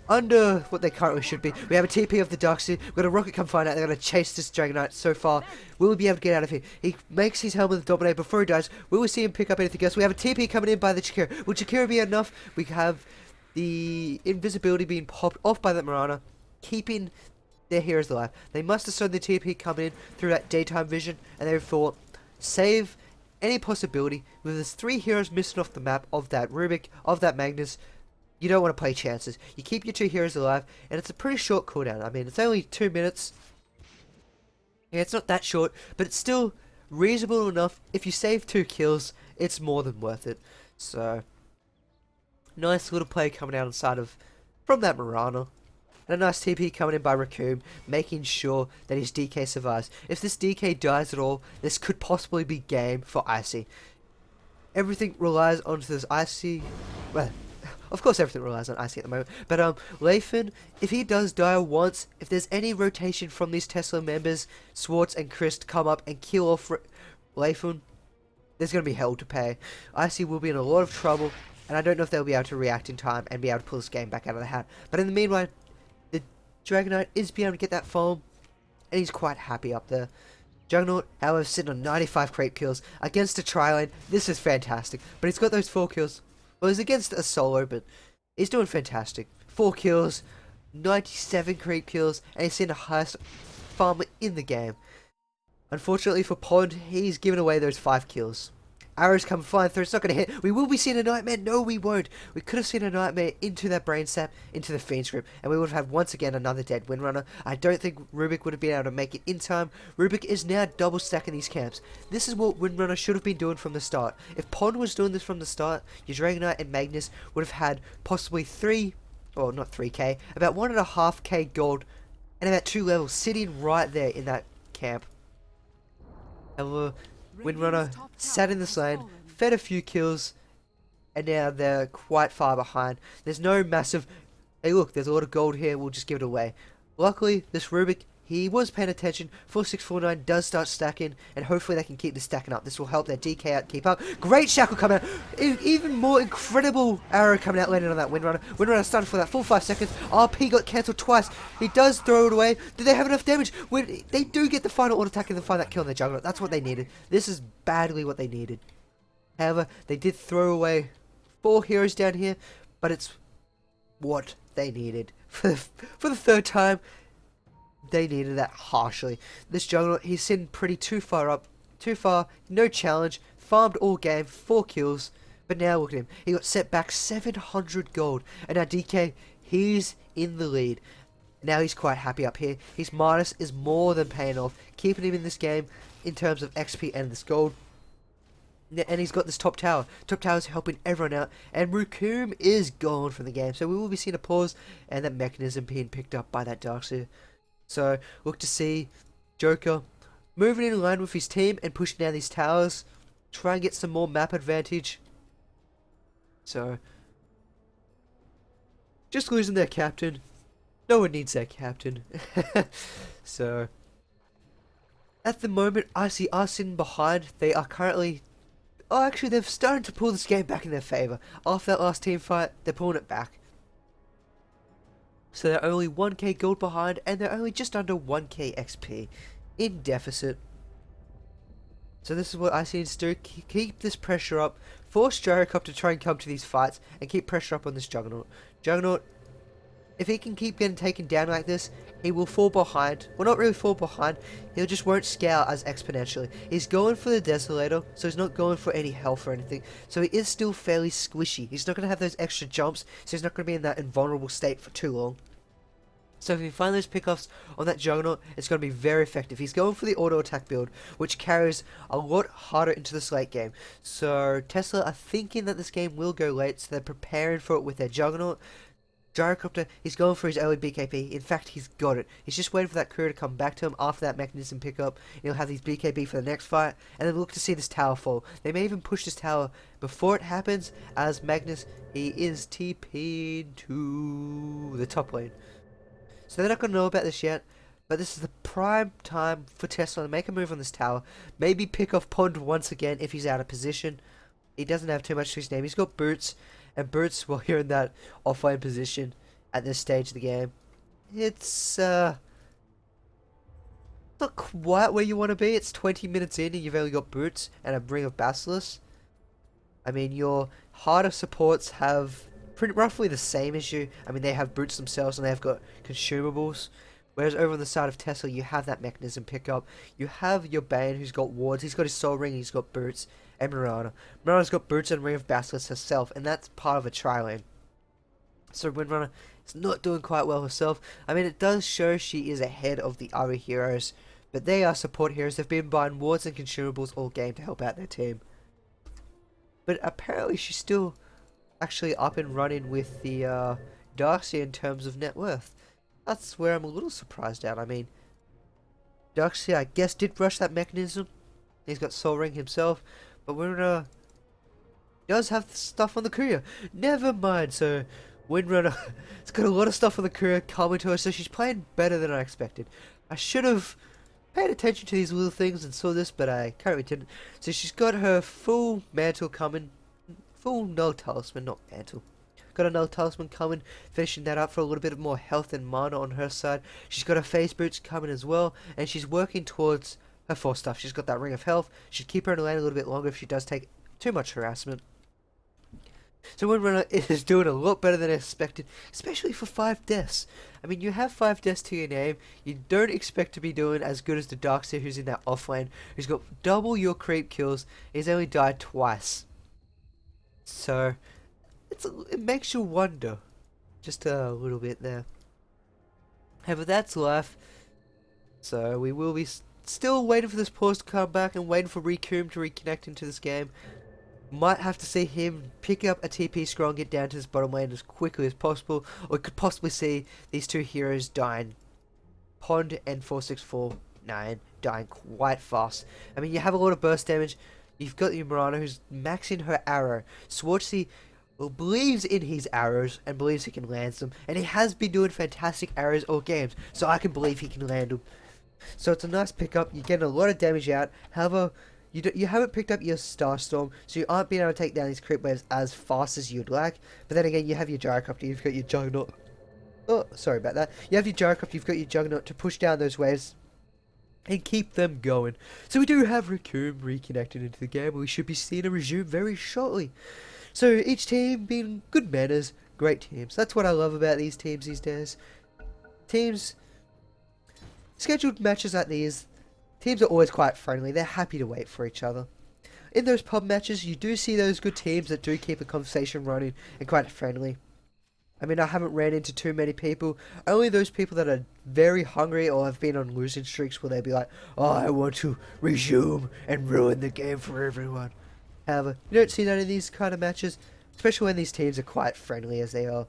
Under what they currently should be. We have a TP of the Darkseer. We've got a Rocket come find out. They're going to chase this Dragonite so far. Will we be able to get out of here? He makes his helmet Dominate before he dies. Will we see him pick up anything else? We have a TP coming in by the Chikira. Will Chikira be enough? We have the invisibility being popped off by that Mirana, keeping their heroes alive. They must have seen the TP come in through that daytime vision, and they thought, save any possibility. With there's 3 heroes missing off the map of that Rubik, of that Magnus, you don't want to play chances. You keep your 2 heroes alive, and it's a pretty short cooldown. I mean, it's only 2 minutes. Yeah, it's not that short, but it's still reasonable enough. If you save 2 kills, it's more than worth it. So, nice little play coming out from that Mirana. And a nice TP coming in by Raccoon, making sure that his DK survives. If this DK dies at all, this could possibly be game for Icy. Everything relies on this Icy. Well, of course everything relies on Icy at the moment. But Lathan, if he does die once, if there's any rotation from these Tesla members, Swartz and Chris come up and kill off Lathan, there's going to be hell to pay. Icy will be in a lot of trouble, and I don't know if they'll be able to react in time and be able to pull this game back out of the hat. But in the meanwhile, the Dragonite is being able to get that farm, and he's quite happy up there. Juggernaut, however, sitting on 95 creep kills against a tri-lane. This is fantastic. But he's got those 4 kills. Well, he's against a solo, but he's doing fantastic. 4 kills, 97 creep kills, and he's seen the highest farmer in the game. Unfortunately for Pod, he's given away those 5 kills. Arrows come flying through, it's not going to hit. We will be seeing a Nightmare. No, we won't. We could have seen a Nightmare into that Brain Sap, into the Fiend Script, and we would have had once again another dead Windrunner. I don't think Rubik would have been able to make it in time. Rubik is now double stacking these camps. This is what Windrunner should have been doing from the start. If Pond was doing this from the start, your Dragonite and Magnus would have had possibly 3, or not 3k, about 1.5k gold, and about 2 levels sitting right there in that camp. However, Windrunner sat in this lane, fed a few kills, and now they're quite far behind. There's no massive, hey look, there's a lot of gold here, we'll just give it away. Luckily, this Rubik, he was paying attention. 4649 does start stacking, and hopefully they can keep this stacking up. This will help their DK out keep up. Great Shackle coming out. Even more incredible arrow coming out, landing on that Windrunner. Windrunner stunned for that full 5 seconds. RP got cancelled twice. He does throw it away. Do they have enough damage? They do get the final auto attack and then find that kill on the Juggernaut. That's what they needed. This is badly what they needed. However, they did throw away 4 heroes down here, but it's what they needed. For the 3rd time, they needed that harshly. This Juggernaut, he's sitting too far, no challenge, farmed all game, 4 kills, but now look at him. He got set back 700 gold, and now DK, he's in the lead. Now he's quite happy up here. His minus is more than paying off, keeping him in this game in terms of XP and this gold. And he's got this top tower. Top tower's helping everyone out. And Raccoon is gone from the game. So we will be seeing a pause and that mechanism being picked up by that Darkseer. So look to see Joker moving in line with his team and pushing down these towers. Try and get some more map advantage. So just losing their captain. No one needs their captain. So, at the moment, I see us in behind. They are currently... Oh, actually, they've started to pull this game back in their favour. After that last team fight, they're pulling it back. So they're only 1k gold behind, and they're only just under 1k XP in deficit. So this is what I see needs to do. Keep this pressure up. Force Gyrocop to try and come to these fights, and keep pressure up on this Juggernaut. Juggernaut, if he can keep getting taken down like this, he will fall behind. Well, not really fall behind. He just won't scale as exponentially. He's going for the Desolator, so he's not going for any health or anything. So he is still fairly squishy. He's not going to have those extra jumps, so he's not going to be in that invulnerable state for too long. So if you find those pickoffs on that Juggernaut, it's going to be very effective. He's going for the auto attack build, which carries a lot harder into this late game. So Tesla are thinking that this game will go late, so they're preparing for it with their Juggernaut. Gyrocopter, he's going for his early BKB. In fact, he's got it. He's just waiting for that courier to come back to him after that mechanism pickup. He'll have these BKB for the next fight, and then look to see this tower fall. They may even push this tower before it happens, as Magnus, he is TP'd to the top lane. So they're not going to know about this yet, but this is the prime time for Tesla to make a move on this tower. Maybe pick off Pond once again if he's out of position. He doesn't have too much to his name. He's got Boots. And Boots, while you're in that offlane position at this stage of the game, it's not quite where you want to be. It's 20 minutes in and you've only got Boots and a Ring of Basilisk. I mean, your harder supports have pretty roughly the same as you. I mean, they have Boots themselves and they've got consumables. Whereas over on the side of Tesla, you have that mechanism pickup. You have your Bane, who's got wards. He's got his Soul Ring, he's got Boots. And Mirana. Mirana's got Boots and Ring of Basilisk herself, and that's part of a tri-lane. So Windrunner is not doing quite well herself. I mean, it does show she is ahead of the other heroes, but they are support heroes. They've been buying wards and consumables all game to help out their team. But apparently she's still actually up and running with the Darkseer in terms of net worth. That's where I'm a little surprised at. I mean, Darkseer, I guess, did rush that mechanism. He's got Soul Ring himself. But Windrunner does have stuff on the courier. Never mind. So Windrunner has got a lot of stuff on the courier coming to her. So she's playing better than I expected. I should have paid attention to these little things and saw this, but I currently didn't. So she's got her full mantle coming. Full null talisman, not mantle. Got a null talisman coming, finishing that up for a little bit of more health and mana on her side. She's got her phase boots coming as well, and she's working towards her 4 stuff. She's got that Ring of Health. Should keep her in the lane a little bit longer if she does take too much harassment. So Windrunner is doing a lot better than I expected, especially for 5 deaths. I mean, you have 5 deaths to your name. You don't expect to be doing as good as the Darkseer, who's in that offlane, who's got double your creep kills. He's only died twice. So it makes you wonder just a little bit there. However, that's life. So we will be still waiting for this pause to come back and waiting for Recoom to reconnect into this game. Might have to see him pick up a TP scroll and get down to this bottom lane as quickly as possible, or we could possibly see these 2 heroes dying. Pond and 4649 dying quite fast. I mean, you have a lot of burst damage. You've got your Mirana, who's maxing her arrow. Swartzy believes in his arrows and believes he can land them, and he has been doing fantastic arrows all games, so I can believe he can land them. So it's a nice pickup. You're getting a lot of damage out. However, you haven't picked up your Starstorm, so you aren't being able to take down these creep waves as fast as you'd like. But then again, you have your Gyrocopter, you've got your Juggernaut. Oh, sorry about that. You have your Gyrocopter, you've got your Juggernaut to push down those waves and keep them going. So we do have Recoom reconnected into the game, and we should be seeing a resume very shortly. So each team being good manners, great teams. That's what I love about these teams these days. Scheduled matches like these, teams are always quite friendly. They're happy to wait for each other. In those pub matches, you do see those good teams that do keep a conversation running and quite friendly. I mean, I haven't ran into too many people. Only those people that are very hungry or have been on losing streaks where they'll be like, oh, I want to resume and ruin the game for everyone. However, you don't see that in these kind of matches, especially when these teams are quite friendly as they are,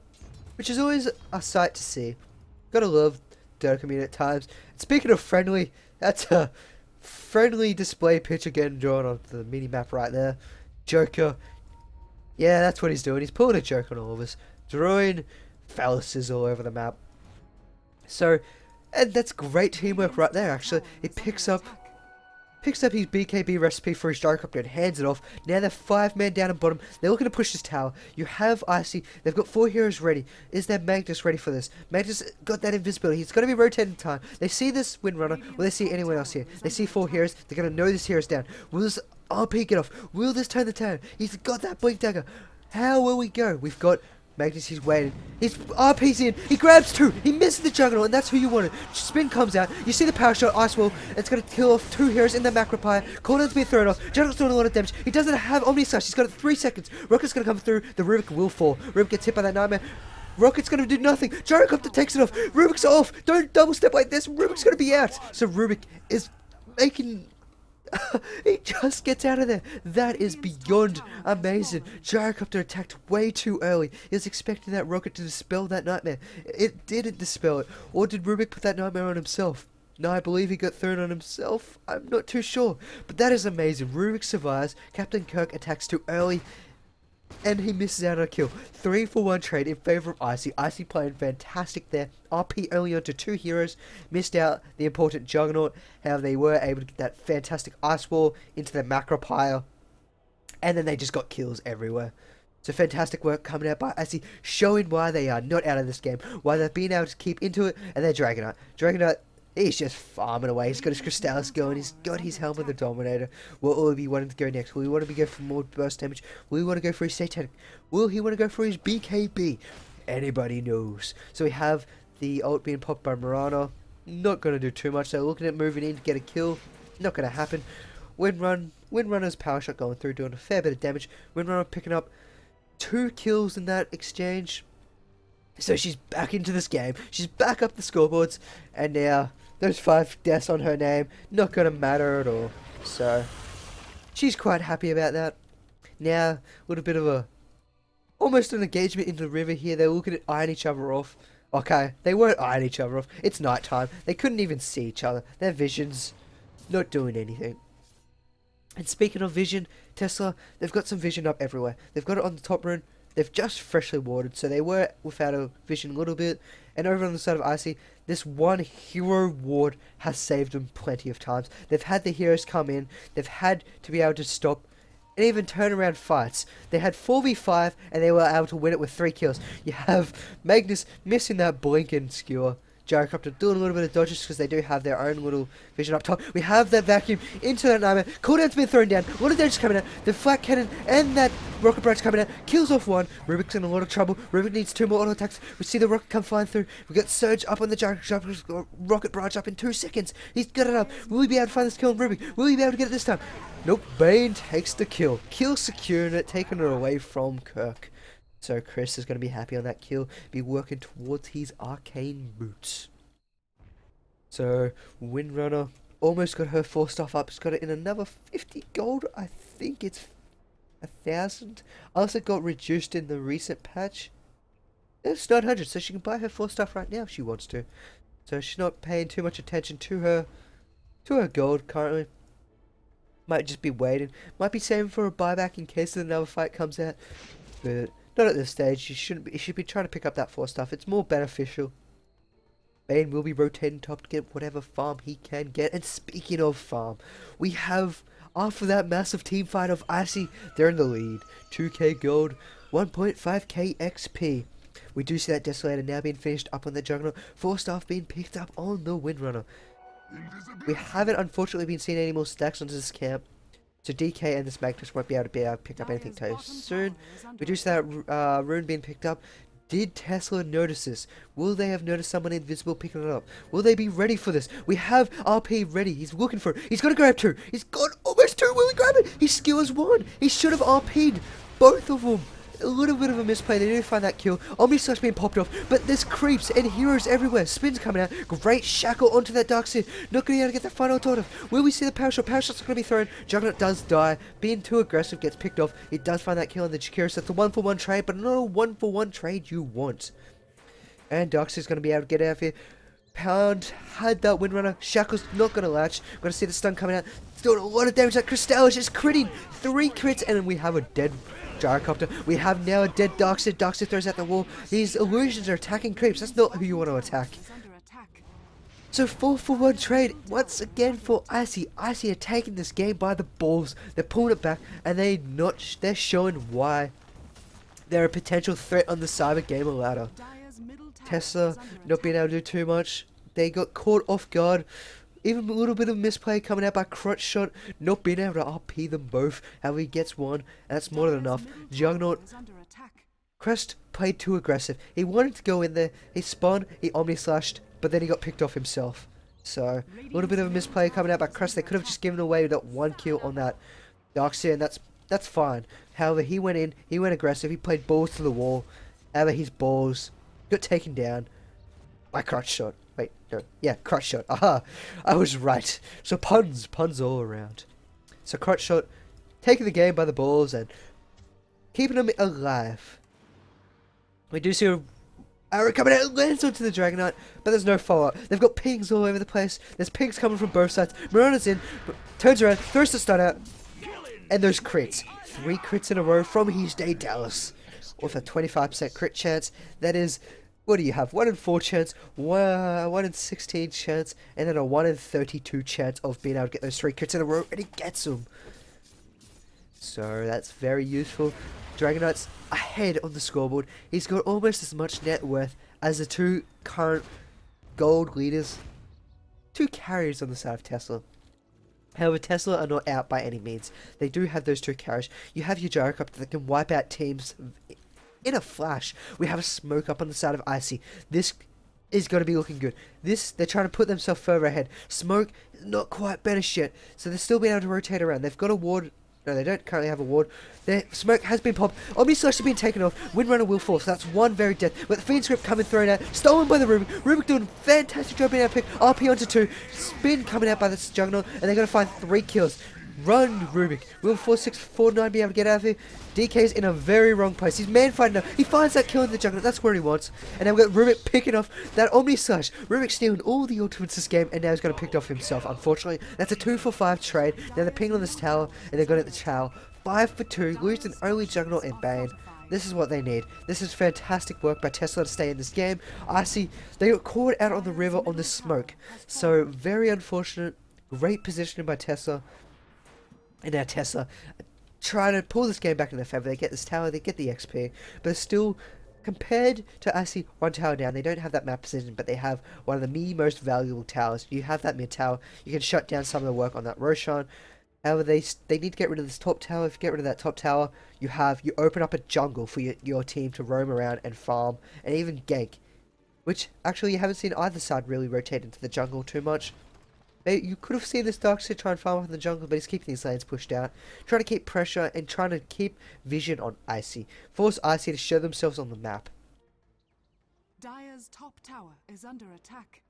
which is always a sight to see. Gotta love Dota community at times. And speaking of friendly, that's a friendly display picture getting drawn on the mini map right there. Joker, yeah, that's what he's doing. He's pulling a joke on all of us, drawing phalluses all over the map. So, and that's great teamwork right there, actually. It picks up his BKB recipe for his gyrocopter and hands it off. Now they're 5 men down at bottom. They're looking to push this tower. You have Icy. They've got 4 heroes ready. Is there Magnus ready for this? Magnus got that invisibility. He's going to be rotating time. They see this Windrunner. Will they see anyone else here? They see 4 heroes. They're going to know this hero's down. Will this RP get off? Will this turn the town? He's got that blink dagger. How will we go? We've got Magnus, he's waiting. He's RP's in. He grabs 2. He misses the Juggernaut, and that's who you wanted. Spin comes out. You see the power shot, Ice Wall. It's going to kill off 2 heroes in the macro pyre. Cooldown's being thrown off. Juggernaut's doing a lot of damage. He doesn't have Omni Slash. He's got it 3 seconds. Rocket's going to come through. The Rubik will fall. Rubik gets hit by that Nightmare. Rocket's going to do nothing. Gyrocopter takes it off. Rubik's off. Don't double step like this. Rubik's going to be out. So Rubik is making... he just gets out of there. That is beyond amazing. Gyrocopter attacked way too early. He was expecting that rocket to dispel that nightmare. It didn't dispel it. Or did Rubik put that nightmare on himself? No, I believe he got thrown on himself. I'm not too sure. But that is amazing. Rubik survives. Captain Kirk attacks too early. And he misses out on a kill. 3-for-1 trade in favor of Icy. Icy playing fantastic there. RP only onto 2 heroes. Missed out the important Juggernaut. However, they were able to get that fantastic Ice Wall into the macro pyre. And then they just got kills everywhere. So fantastic work coming out by Icy. Showing why they are not out of this game. Why they've been able to keep into it. And then Dragonite. Dragonite... he's just farming away. He's got his Crystallis going. He's got his Helm of the Dominator. What will he want to go next? Will he want to go for more burst damage? Will he want to go for his Satanic? Will he want to go for his BKB? Anybody knows. So we have the ult being popped by Murano. Not going to do too much. They're looking at moving in to get a kill. Not going to happen. Windrunner's power shot going through, doing a fair bit of damage. Windrunner picking up 2 kills in that exchange. So she's back into this game. She's back up the scoreboards. And now... those 5 deaths on her name, not going to matter at all. So, she's quite happy about that. Now, a little bit of a... almost an engagement in the river here. They're looking at eyeing each other off. Okay, they weren't eyeing each other off. It's nighttime. They couldn't even see each other. Their vision's not doing anything. And speaking of vision, Tesla, they've got some vision up everywhere. They've got it on the top rune. They've just freshly warded, so they were without a vision a little bit. And over on the side of Icy, this one hero ward has saved them plenty of times. They've had the heroes come in. They've had to be able to stop and even turn around fights. They had 4v5, and they were able to win it with 3 kills. You have Magnus missing that blink and skewer. Gyrocopter doing a little bit of dodges because they do have their own little vision up top. We have that vacuum into that nightmare. Cooldown's been thrown down. A lot of damage coming out. The flat cannon and that rocket barrage coming out. Kills off 1. Rubik's in a lot of trouble. Rubik needs 2 more auto attacks. We see the rocket come flying through. We got Surge up on the Gyrocopter. Rocket barrage up in 2 seconds. He's got it up. Will he be able to find this kill on Rubik? Will he be able to get it this time? Nope. Bane takes the kill. Kill securing it, taking it away from Kirk. So Chris is going to be happy on that kill, be working towards his arcane boots. So Windrunner almost got her 4 stuff up. She's got it in another 50 gold. I think it's 1,000. Also got reduced in the recent patch. It's 900, so she can buy her 4 stuff right now if she wants to. So she's not paying too much attention to her gold currently. Might just be waiting. Might be saving for a buyback in case another fight comes out. But not at this stage. She should be trying to pick up that 4 stuff. It's more beneficial. Bane will be rotating top to get whatever farm he can get. And speaking of farm, we have, after that massive team fight of Icy, they're in the lead. 2k gold, 1.5k XP. We do see that Desolator now being finished up on the Juggernaut. 4 stuff being picked up on the Windrunner. We haven't unfortunately been seeing any more stacks onto this camp. So DK and this Magnus won't be able to pick up anything too soon. We do see that rune being picked up. Did Tesla notice this? Will they have noticed someone invisible picking it up? Will they be ready for this? We have RP ready. He's looking for it. He's got to grab 2. He's got almost 2. Will he grab it? His skill is 1. He should have RP'd both of them. A little bit of a misplay. They didn't find that kill. Omni Slash being popped off. But there's creeps and heroes everywhere. Spins coming out. Great shackle onto that Dark Seed. Not going to be able to get that final thought of. Will we see the power shot? Power shot's going to be thrown. Juggernaut does die. Being too aggressive gets picked off. It does find that kill on the Chikirus. That's a 1-for-1 trade, but not a 1-for-1 trade you want. And Dark Seed's going to be able to get out of here. Pound had that Windrunner. Shackle's not going to latch. Going to see the stun coming out. It's doing a lot of damage. That Crystallis is critting. 3 crits, and then we have a dead gyrocopter. We have now a dead Darkseid. Darkseid throws out the wall. These illusions are attacking creeps. That's not who you want to attack. So 4-for-1 trade once again for Icy. Icy are taking this game by the balls. They're pulling it back, and they're showing why they're a potential threat on the Cybergamer ladder. Tesla not being able to do too much. They got caught off guard. Even a little bit of misplay coming out by Crutch Shot, not being able to RP them both. How he gets one, and that's more than enough. Juggernaut, Crest played too aggressive. He wanted to go in there. He spun, he Omni Slashed, but then he got picked off himself. So, a little bit of a misplay coming out by Crest. They could have just given away that one kill on that Darkseid, and that's fine. However, he went in, he went aggressive, he played balls to the wall. However, his balls got taken down by Crutch Shot. Wait, no, yeah, Crutch Shot. Aha, I was right. So puns all around. So Crutch Shot taking the game by the balls and keeping them alive. We do see a arrow coming out, lands onto the Dragonite, but there's no follow-up. They've got pings all over the place. There's pings coming from both sides. Marana's in, turns around, throws the stun out, and there's crits. 3 crits in a row from his day Dallas, with a 25% crit chance. That is, what do you have? 1 in 4 chance, 1 in 16 chance, and then a 1 in 32 chance of being able to get those 3 crits in a row, and he gets them. So that's very useful. Dragonite's ahead on the scoreboard. He's got almost as much net worth as the 2 current gold leaders. 2 carriers on the side of Tesla. However, Tesla are not out by any means. They do have those 2 carriers. You have your gyrocopter that can wipe out teams in a flash. We have a smoke up on the side of Icy. This is going to be looking good. They're trying to put themselves further ahead. Smoke is not quite banished yet, so they're still being able to rotate around. They've got a ward. No, they don't currently have a ward. Their smoke has been popped. Omni Slash has been taken off. Windrunner will fall, so that's 1 very dead. With the Fiend Script coming thrown out. Stolen by the Rubik. Rubik doing a fantastic job being able to pick. RP onto 2. Spin coming out by the Juggernaut, and they're going to find 3 kills. Run, Rubik. Will 4649 be able to get out of here? DK's in a very wrong place. He's man fighting now. He finds that kill in the Juggernaut. That's where he wants. And now we've got Rubik picking off that Omni Slash. Rubik stealing all the ultimates this game, and now he's going to pick it off himself. Unfortunately, that's a 2-for-5 trade. Now they're pinging on this tower, and they're going at the tower. 5 for 2, losing only Juggernaut and Bane. This is what they need. This is fantastic work by Tesla to stay in this game. I see they got caught out on the river on the smoke. So, very unfortunate. Great positioning by Tesla. And now Tesla trying to pull this game back in their favor. They get this tower, they get the XP. But still, compared to Icy, 1 tower down, they don't have that map position, but they have one of the most valuable towers. You have that mid tower. You can shut down some of the work on that Roshan. However, they need to get rid of this top tower. If you get rid of that top tower, you open up a jungle for your team to roam around and farm, and even gank. Which, actually, you haven't seen either side really rotate into the jungle too much. You could have seen this Darkseid try and farm up in the jungle, but he's keeping these lanes pushed out. Trying to keep pressure and trying to keep vision on Icy. Force Icy to show themselves on the map. Dire's top tower is under attack.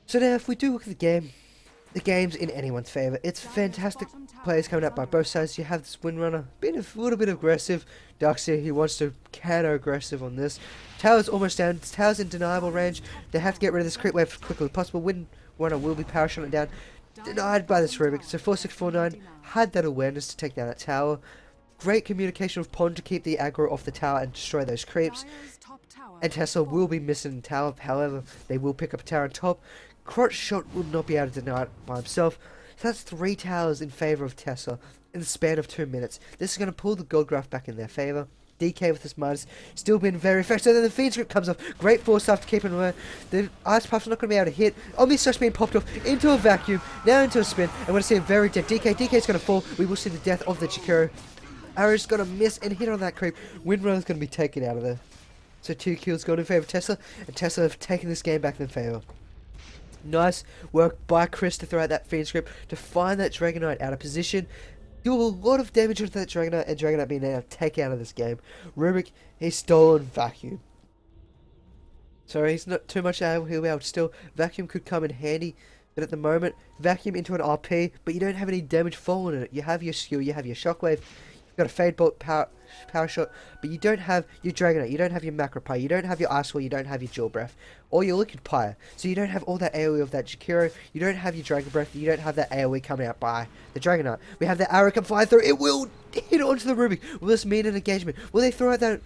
So now, if we do look at the game's in anyone's favour. It's fantastic players coming out by both sides. You have this Windrunner being a little bit aggressive. Darkseid, he wants to counter aggressive on this. Tower's almost down. Tower's in deniable range. They have to get rid of this crit wave as quickly as possible. Windrunner will be power shotting down. Denied by this Rubik. So 4649 had that awareness to take down that tower. Great communication with Pond to keep the aggro off the tower and destroy those creeps. And Tesla will be missing the tower. However, they will pick up a tower on top. Crotch Shot will not be able to deny it by himself. So that's 3 towers in favour of Tesla in the span of 2 minutes. This is going to pull the gold graph back in their favour. DK with this minus still been very effective. So then the Fiend Script comes off. Great force stuff to keep in away. The Ice Puff's not going to be able to hit. Omni Slash being popped off into a vacuum. Now into a spin. And we're going to see a very dead DK. DK's going to fall. We will see the death of the Chikoro. Arrow's going to miss and hit on that creep. Windrunner's going to be taken out of there. So 2 kills going in favour of Tesla. And Tesla have taken this game back in favour. Nice work by Chris to throw out that Fiend Script to find that Dragonite out of position. Do a lot of damage to that Dragonite, and Dragonite being able to take out of this game. Rubik, he's stolen Vacuum. So he's not too much able, he'll be able to still. Vacuum could come in handy, but at the moment, Vacuum into an RP, but you don't have any damage falling in it. You have your skill, you have your Shockwave. You got a Fade Bolt power shot, but you don't have your Dragonite, you don't have your Macropie, you don't have your Ice Wall, you don't have your Dual Breath, or your Liquid Pyre. So you don't have all that AoE of that Jakiro, you don't have your Dragon Breath, you don't have that AoE coming out by the Dragonite. We have the arrow come flying through, it will hit onto the Rubik. Will this mean an engagement? Will they throw out that?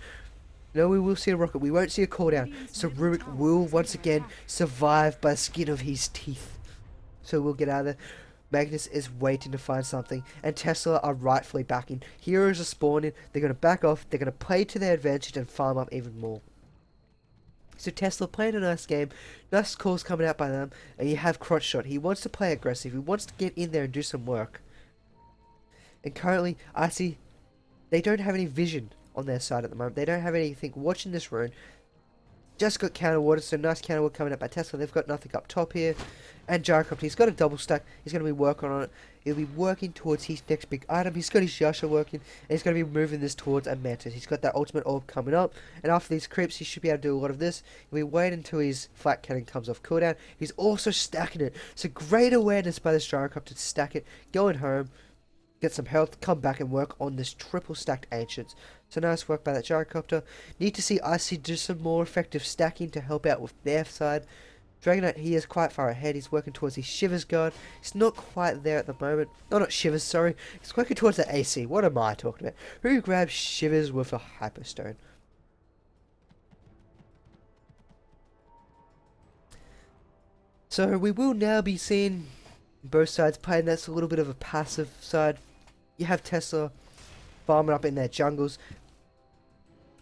No, we will see a rocket, we won't see a cooldown. So Rubik will once again survive by the skin of his teeth. So we'll get out of there. Magnus is waiting to find something, and Tesla are rightfully backing. Heroes are spawning, they're going to back off, they're going to play to their advantage and farm up even more. So Tesla playing a nice game, nice calls coming out by them, and you have Crotch Shot. He wants to play aggressive, he wants to get in there and do some work. And currently, I see they don't have any vision on their side at the moment. They don't have anything watching this rune. Just got counter water, so nice counter water coming up by Tesla. They've got nothing up top here. And Gyrocopter, he's got a double stack. He's going to be working on it. He'll be working towards his next big item. He's got his Yasha working. And he's going to be moving this towards a Mantis. He's got that ultimate orb coming up. And after these creeps, he should be able to do a lot of this. He'll be waiting until his flat cannon comes off cooldown. He's also stacking it. So great awareness by this Gyrocopter to stack it. Going home. Get some health. Come back and work on this triple stacked Ancients. So nice work by that Gyrocopter. Need to see Icy do some more effective stacking to help out with their side. Dragonite, he is quite far ahead. He's working towards his Shivers guard. He's not quite there at the moment. No, not Shivers, sorry. He's working towards the AC. What am I talking about? Who grabs Shivers with a Hyperstone? So we will now be seeing both sides playing. That's a little bit of a passive side. You have Tesla farming up in their jungles.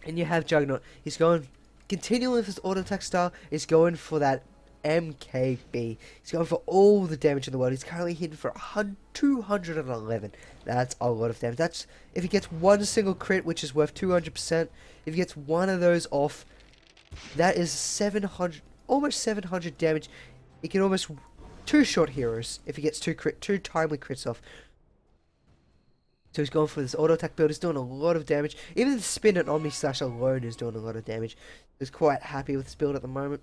And you have Juggernaut. He's going, continuing with his auto attack style, he's going for that MKB. He's going for all the damage in the world. He's currently hitting for 211. That's a lot of damage. That's if he gets one single crit, which is worth 200%. If he gets one of those off, that is 700, almost 700 damage. He can almost two short heroes if he gets two timely crits off. So he's going for this auto attack build. He's doing a lot of damage. Even the spin and Omni Slash alone is doing a lot of damage. He's quite happy with this build at the moment.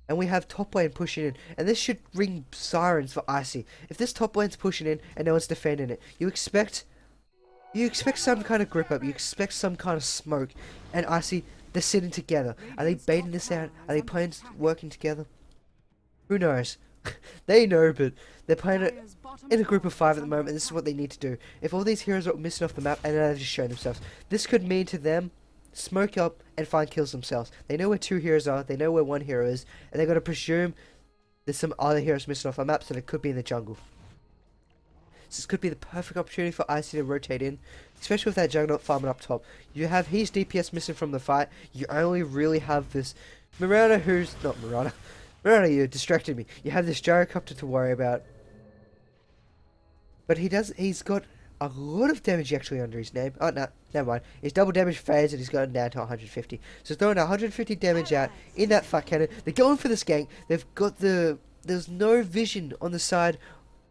And we have top lane pushing in. And this should ring sirens for Icy. If this top lane's pushing in and no one's defending it, you expect some kind of grip up. You expect some kind of smoke. And Icy, they're sitting together. Are they baiting this out? Are they playing working together? Who knows? They know, but they're playing it in a group of 5 at the moment. And this is what they need to do. If all these heroes are missing off the map and they're just showing themselves, this could mean to them smoke up and find kills themselves. They know where 2 heroes are, they know where 1 hero is, and they're going to presume there's some other heroes missing off our map, so they could be in the jungle. So this could be the perfect opportunity for Icy to rotate in, especially with that Juggernaut farming up top. You have his DPS missing from the fight, you only really have this Mirana who's, not Mirana, Mirana, you distracted me. You have this Gyrocopter to worry about. But he's got a lot of damage actually under his name. Oh, no, never mind. His double damage fades and he's gotten down to 150. So he's throwing 150 damage out in that fat cannon. They're going for this gank. They've got there's no vision on the side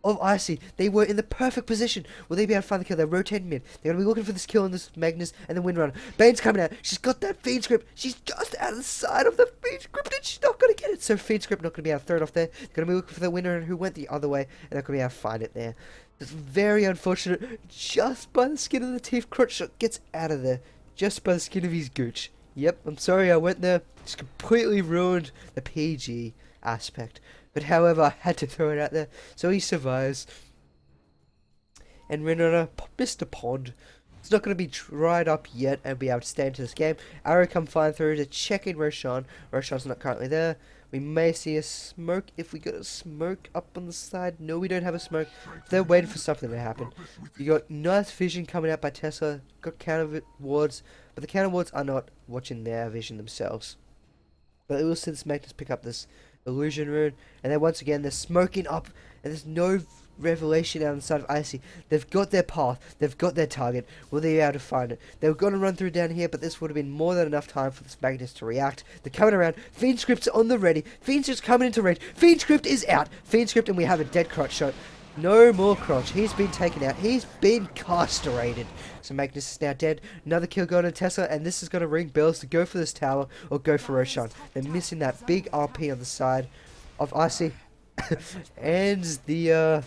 of Icy. They were in the perfect position. Will they be able to find the kill? They're rotating mid. They're going to be looking for this kill on this Magnus and the Windrunner. Bane's coming out. She's got that Fiend Script. She's just out of the side of the Fiend Script and she's not going to get it. So Fiend Script not going to be able to throw it off there. They're going to be looking for the Windrunner who went the other way and they're going to be able to find it there. It's very unfortunate. Just by the skin of the teeth, Crotch Shot gets out of there. Just by the skin of his gooch. Yep, I'm sorry I went there. Just completely ruined the PG aspect. But however, I had to throw it out there. So he survives. And Windrunner, Mr. Pond. It's not going to be dried up yet and be able to stay into this game. Arrow come flying through to check in Roshan. Roshan's not currently there. We may see a smoke if we got a smoke up on the side. No, we don't have a smoke. They're waiting for something to happen. You got nice vision coming out by Tesla. Got counter wards, but the counter wards are not watching their vision themselves. But we will see this Magnus pick up this illusion rune, and then once again they're smoking up, and there's no revelation out on the side of Icy. They've got their path, they've got their target. Will they be able to find it? They were going to run through down here, but this would have been more than enough time for this Magnus to react. They're coming around. Fiend Script's on the ready. Fiend Script's coming into range. Fiend Script is out. Fiend Script, and we have a dead Crotch Shot. No more Crotch. He's been taken out. He's been castrated. So Magnus is now dead. Another kill going to Tesla, and this is going to ring bells to go for this tower or go for Roshan. They're missing that big RP on the side of Icy. And the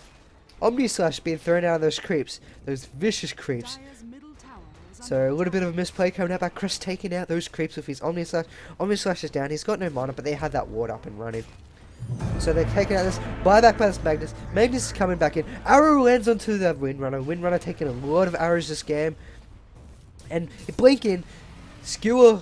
Omni Slash being thrown out of those creeps. Those vicious creeps. So a little bit of a misplay coming out by Chris taking out those creeps with his Omni Slash. Omni Slash is down. He's got no mana, but they had that ward up and running. So they're taking out this buyback by this Magnus. Magnus is coming back in. Arrow lands onto the Windrunner. Windrunner taking a lot of arrows this game. And blinking, skewer,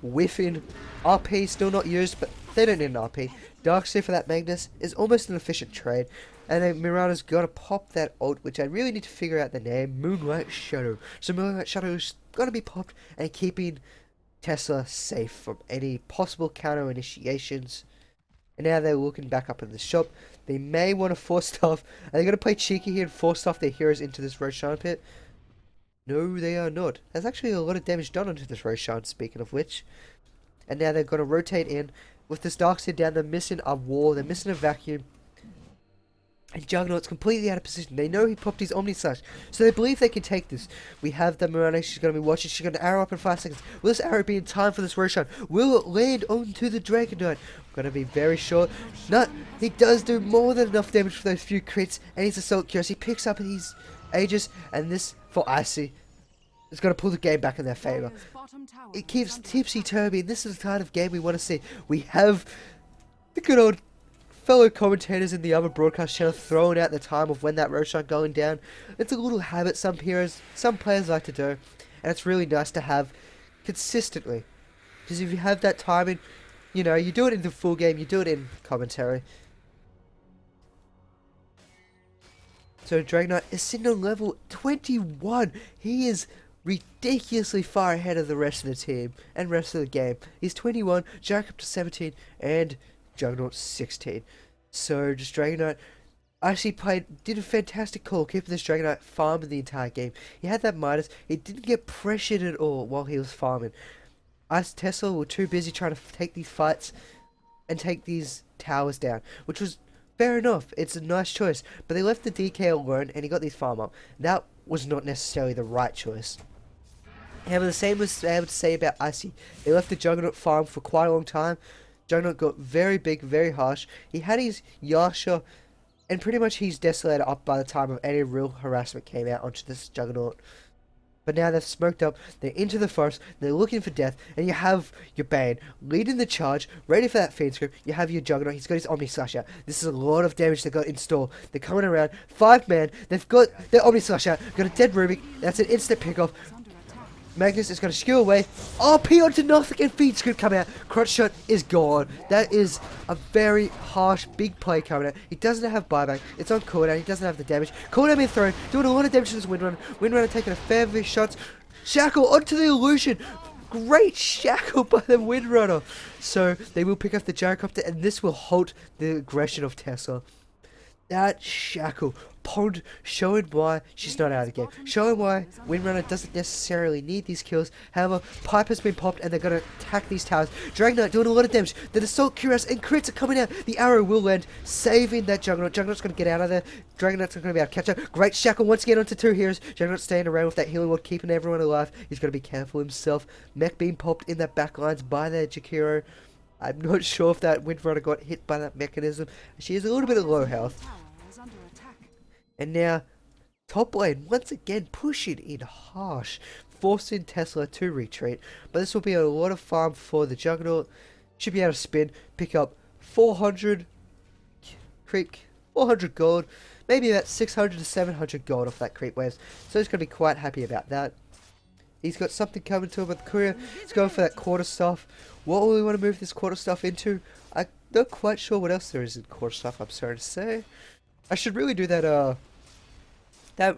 whiffing, RP still not used, but they don't need an RP. Darkseer for that Magnus is almost an efficient trade. And then Mirana's got to pop that ult, which I really need to figure out the name, Moonlight Shadow. So Moonlight Shadow is going to be popped and keeping Tesla safe from any possible counter initiations. And now they're looking back up in the shop. They may want to force stuff. Are they going to play cheeky here and force stuff their heroes into this Roshan pit? No, they are not. There's actually a lot of damage done onto this Roshan, speaking of which. And now they're going to rotate in. With this Darkseer down, they're missing a wall. They're missing a vacuum. And Juggernaut's completely out of position. They know he popped his Omni Slash, so they believe they can take this. We have the Mirana. She's going to be watching. She's going to arrow up in 5 seconds. Will this arrow be in time for this Roshan? Will it land onto the Dragon Knight? Going to be very short. No, he does do more than enough damage for those few crits. And he's Assault Curious. He picks up his Aegis. And this, for Icy, is going to pull the game back in their favour. It keeps tipsy-turvy. And this is the kind of game we want to see. We have the good old fellow commentators in the other broadcast channel throwing out the time of when that Roshan going down. It's a little habit some players like to do, and it's really nice to have consistently. Because if you have that timing, you know, you do it in the full game, you do it in commentary. So Dragonite is sitting on level 21. He is ridiculously far ahead of the rest of the team and rest of the game. He's 21, Jack up to 17, and Juggernaut 16. So just Dragonite actually did a fantastic call keeping this Dragonite farming the entire game. He had that Midas. He didn't get pressured at all while he was farming. Us Tesla were too busy trying to take these fights and take these towers down, which was fair enough. It's a nice choice, but they left the DK alone and he got these farm up. That was not necessarily the right choice. However, the same was able to say about Icy. They left the Juggernaut farm for quite a long time. Juggernaut got very big, very harsh. He had his Yasha, and pretty much he's desolated up by the time of any real harassment came out onto this Juggernaut. But now they've smoked up, they're into the forest, they're looking for death, and you have your Bane leading the charge, ready for that Fiend Scream. You have your Juggernaut, he's got his Omni Slash out. This is a lot of damage they've got in store. They're coming around, 5 man, they've got their Omni Slash out, got a dead Rubik, that's an instant pick off. Magnus is going to skew away. RP onto nothing and Feed Script come out. Crotch Shot is gone. That is a very harsh, big play coming out. He doesn't have buyback. It's on cooldown. He doesn't have the damage. Cooldown being thrown. Doing a lot of damage to this Windrunner. Windrunner taking a fair few shots. Shackle onto the illusion. Great shackle by the Windrunner. So they will pick up the gyrocopter and this will halt the aggression of Tesla. That shackle pond showing why she's not out of the game. Showing why Windrunner doesn't necessarily need these kills. However, Pipe has been popped and they're going to attack these towers. Dragonite doing a lot of damage. The Assault Curious and crits are coming out. The arrow will land, saving that Juggernaut. Juggernaut's going to get out of there. Dragonaut's going to be able to catch her. Great shackle once again onto 2 heroes. Juggernaut staying around with that healing ward, keeping everyone alive. He's got to be careful himself. Mech being popped in that backlines by their Jakiro. I'm not sure if that Windrunner got hit by that mechanism. She is a little bit of low health. And now, top lane once again pushing in harsh, forcing Tesla to retreat. But this will be a lot of farm for the Juggernaut. Should be able to spin, pick up 400 creep, 400 gold, maybe about 600 to 700 gold off that creep waves. So he's going to be quite happy about that. He's got something coming to him with the courier. He's going for that quarterstaff. What will we want to move this quarterstaff into? I'm not quite sure what else there is in quarterstaff, I'm sorry to say. I should really do that, that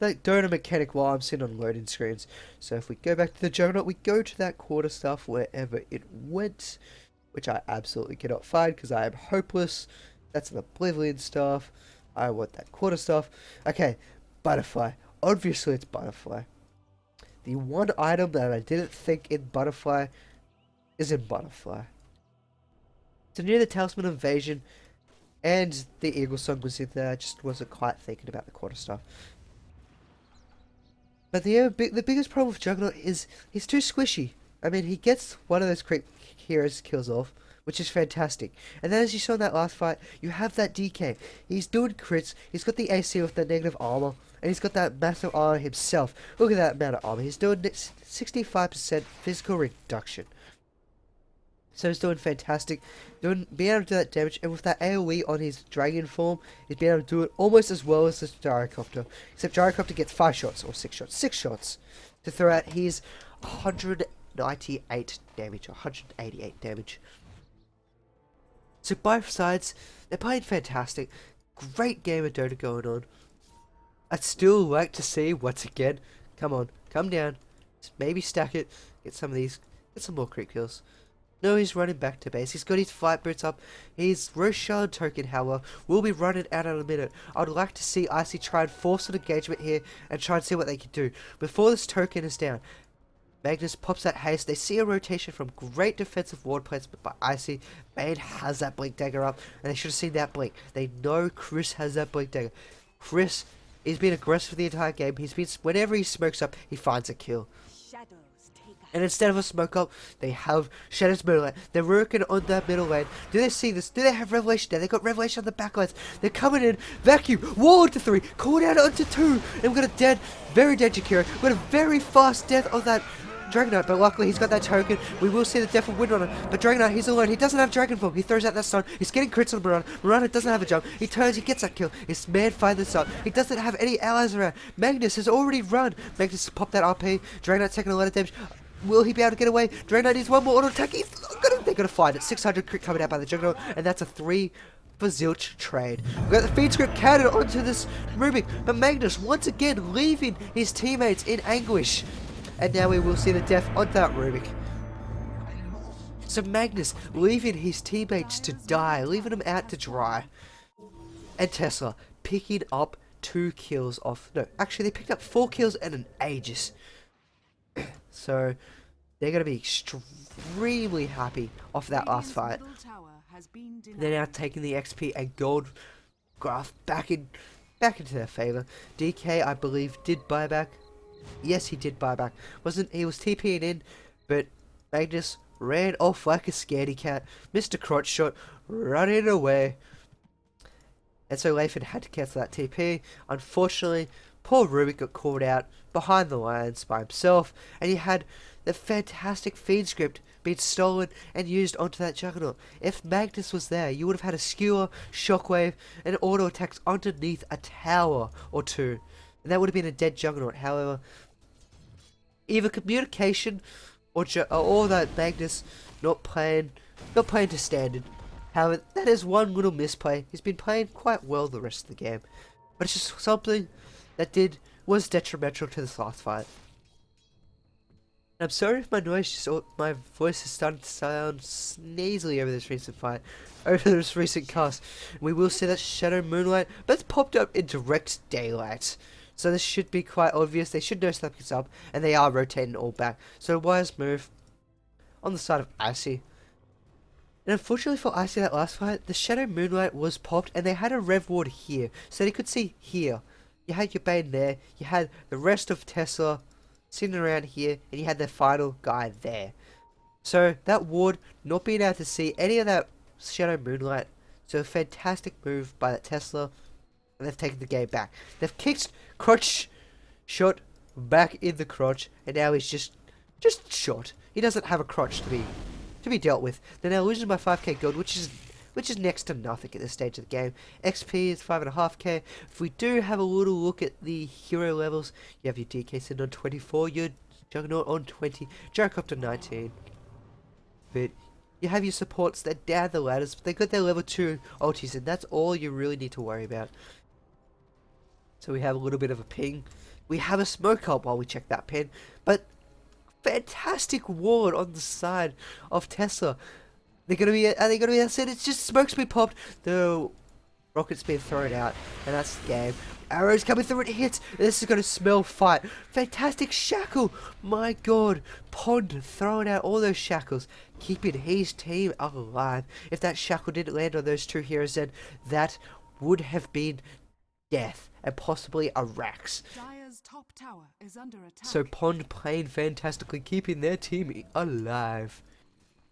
Dota mechanic while I'm sitting on loading screens. So if we go back to the Juggernaut, we go to that quarterstaff wherever it went, which I absolutely cannot find because I am hopeless. That's an Oblivion staff. I want that quarterstaff. Okay, Butterfly. Obviously it's Butterfly. The one item that I didn't think in Butterfly is in Butterfly. So near the Talisman Invasion and the Eagle Song was in there. I just wasn't quite thinking about the quarterstaff. But the biggest problem with Juggernaut is he's too squishy. I mean, he gets one of those creep heroes kills off which is fantastic. And then as you saw in that last fight, you have that DK. He's doing crits, he's got the AC with the negative armor, and he's got that massive armor himself. Look at that amount of armor. He's doing 65% physical reduction. So he's doing fantastic, being able to do that damage, and with that AoE on his dragon form, he's being able to do it almost as well as the Gyrocopter. Except Gyrocopter gets 5 shots, or 6 shots. 6 shots to throw out his 198 damage, 188 damage. So both sides, they're playing fantastic. Great game of Dota going on. I'd still like to see, once again, come on, come down, maybe stack it, get some of these, get some more creep kills. No, he's running back to base. He's got his fight boots up. His Roshan token, however, will be running out in a minute. I'd like to see Icy try and force an engagement here and try and see what they can do. Before this token is down, Magnus pops that haste. They see a rotation from great defensive ward placement by Icy. Bane has that blink dagger up, and they should have seen that blink. They know Chris has that blink dagger. Chris, he's been aggressive the entire game. Whenever he smokes up, he finds a kill. And instead of a smoke up, they have Shadow's middle lane. They're working on that middle lane. Do they see this? Do they have Revelation there? They got Revelation on the back lines. They're coming in. Vacuum. Wall into 3. Call down onto 2. And we've got a very dead Jakiro. We've got a very fast death of that Dragonite, but luckily he's got that token. We will see the death of Windrunner. But Dragonite, he's alone. He doesn't have Dragon Form. He throws out that stun. He's getting crits on Mirana. Mirana doesn't have a jump. He turns, he gets that kill. His man finds this up. He doesn't have any allies around. Magnus has already run. Magnus has popped that RP. Dragonite taking a lot of damage. Will he be able to get away? Dragonite needs one more auto attack. They're going to find it. 600 crit coming out by the Juggernaut, and that's a 3 for zilch trade. We've got the feed script cannon onto this Rubik, but Magnus once again leaving his teammates in anguish. And now we will see the death onto that Rubik. So Magnus leaving his teammates to die, leaving them out to dry. And Tesla picking up 2 kills off. No, actually they picked up 4 kills and an Aegis. So they're going to be extremely happy off that last fight. They're now taking the XP and gold graph back into their favor. DK, I believe, did buy back. Yes, he did buy back. He was TPing in, but Magnus ran off like a scaredy cat. Missed a crotch shot, running away. And so Lathan had to cancel that TP. Unfortunately, poor Rubik got called out behind the lines by himself, and he had the fantastic feed script being stolen and used onto that Juggernaut. If Magnus was there, you would have had a skewer, shockwave, and auto attacks underneath a tower or 2. And that would have been a dead Juggernaut. However, either communication or that Magnus not playing to standard. However, that is one little misplay. He's been playing quite well the rest of the game, but it's just something that was detrimental to this last fight. And I'm sorry if my voice is starting to sound sneezily over this recent fight, over this recent cast. We will see that Shadow Moonlight, but it's popped up in direct daylight. So this should be quite obvious. They should know something's up, and they are rotating all back. So a wise move on the side of Icy. And unfortunately for Icy that last fight, the Shadow Moonlight was popped, and they had a Rev Ward here. So they could see here. You had your Bane there, you had the rest of Tesla sitting around here, and you had the final guy there. So that ward not being able to see any of that Shadow Moonlight. So a fantastic move by that Tesla. And they've taken the game back. They've kicked crotch shot back in the crotch, and now he's just short. He doesn't have a crotch to be dealt with. They're now losing by 5k gold, which is next to nothing at this stage of the game. XP is 5.5k. If we do have a little look at the hero levels, you have your DK sitting on 24, your Juggernaut on 20, Gyrocopter 19. But you have your supports that down the ladders, but they got their level 2 ultis, and that's all you really need to worry about. So we have a little bit of a ping. We have a smoke up while we check that pin, but fantastic ward on the side of Tesla. Are they gonna be outside? It's just smoke's been popped. The rocket's been thrown out, and that's the game. Arrows coming through, it hits. This is gonna smell fight. Fantastic shackle. My god. Pond throwing out all those shackles, keeping his team alive. If that shackle didn't land on those 2 heroes, then that would have been death and possibly a Rax. Top tower is under attack. So Pond playing fantastically, keeping their team alive.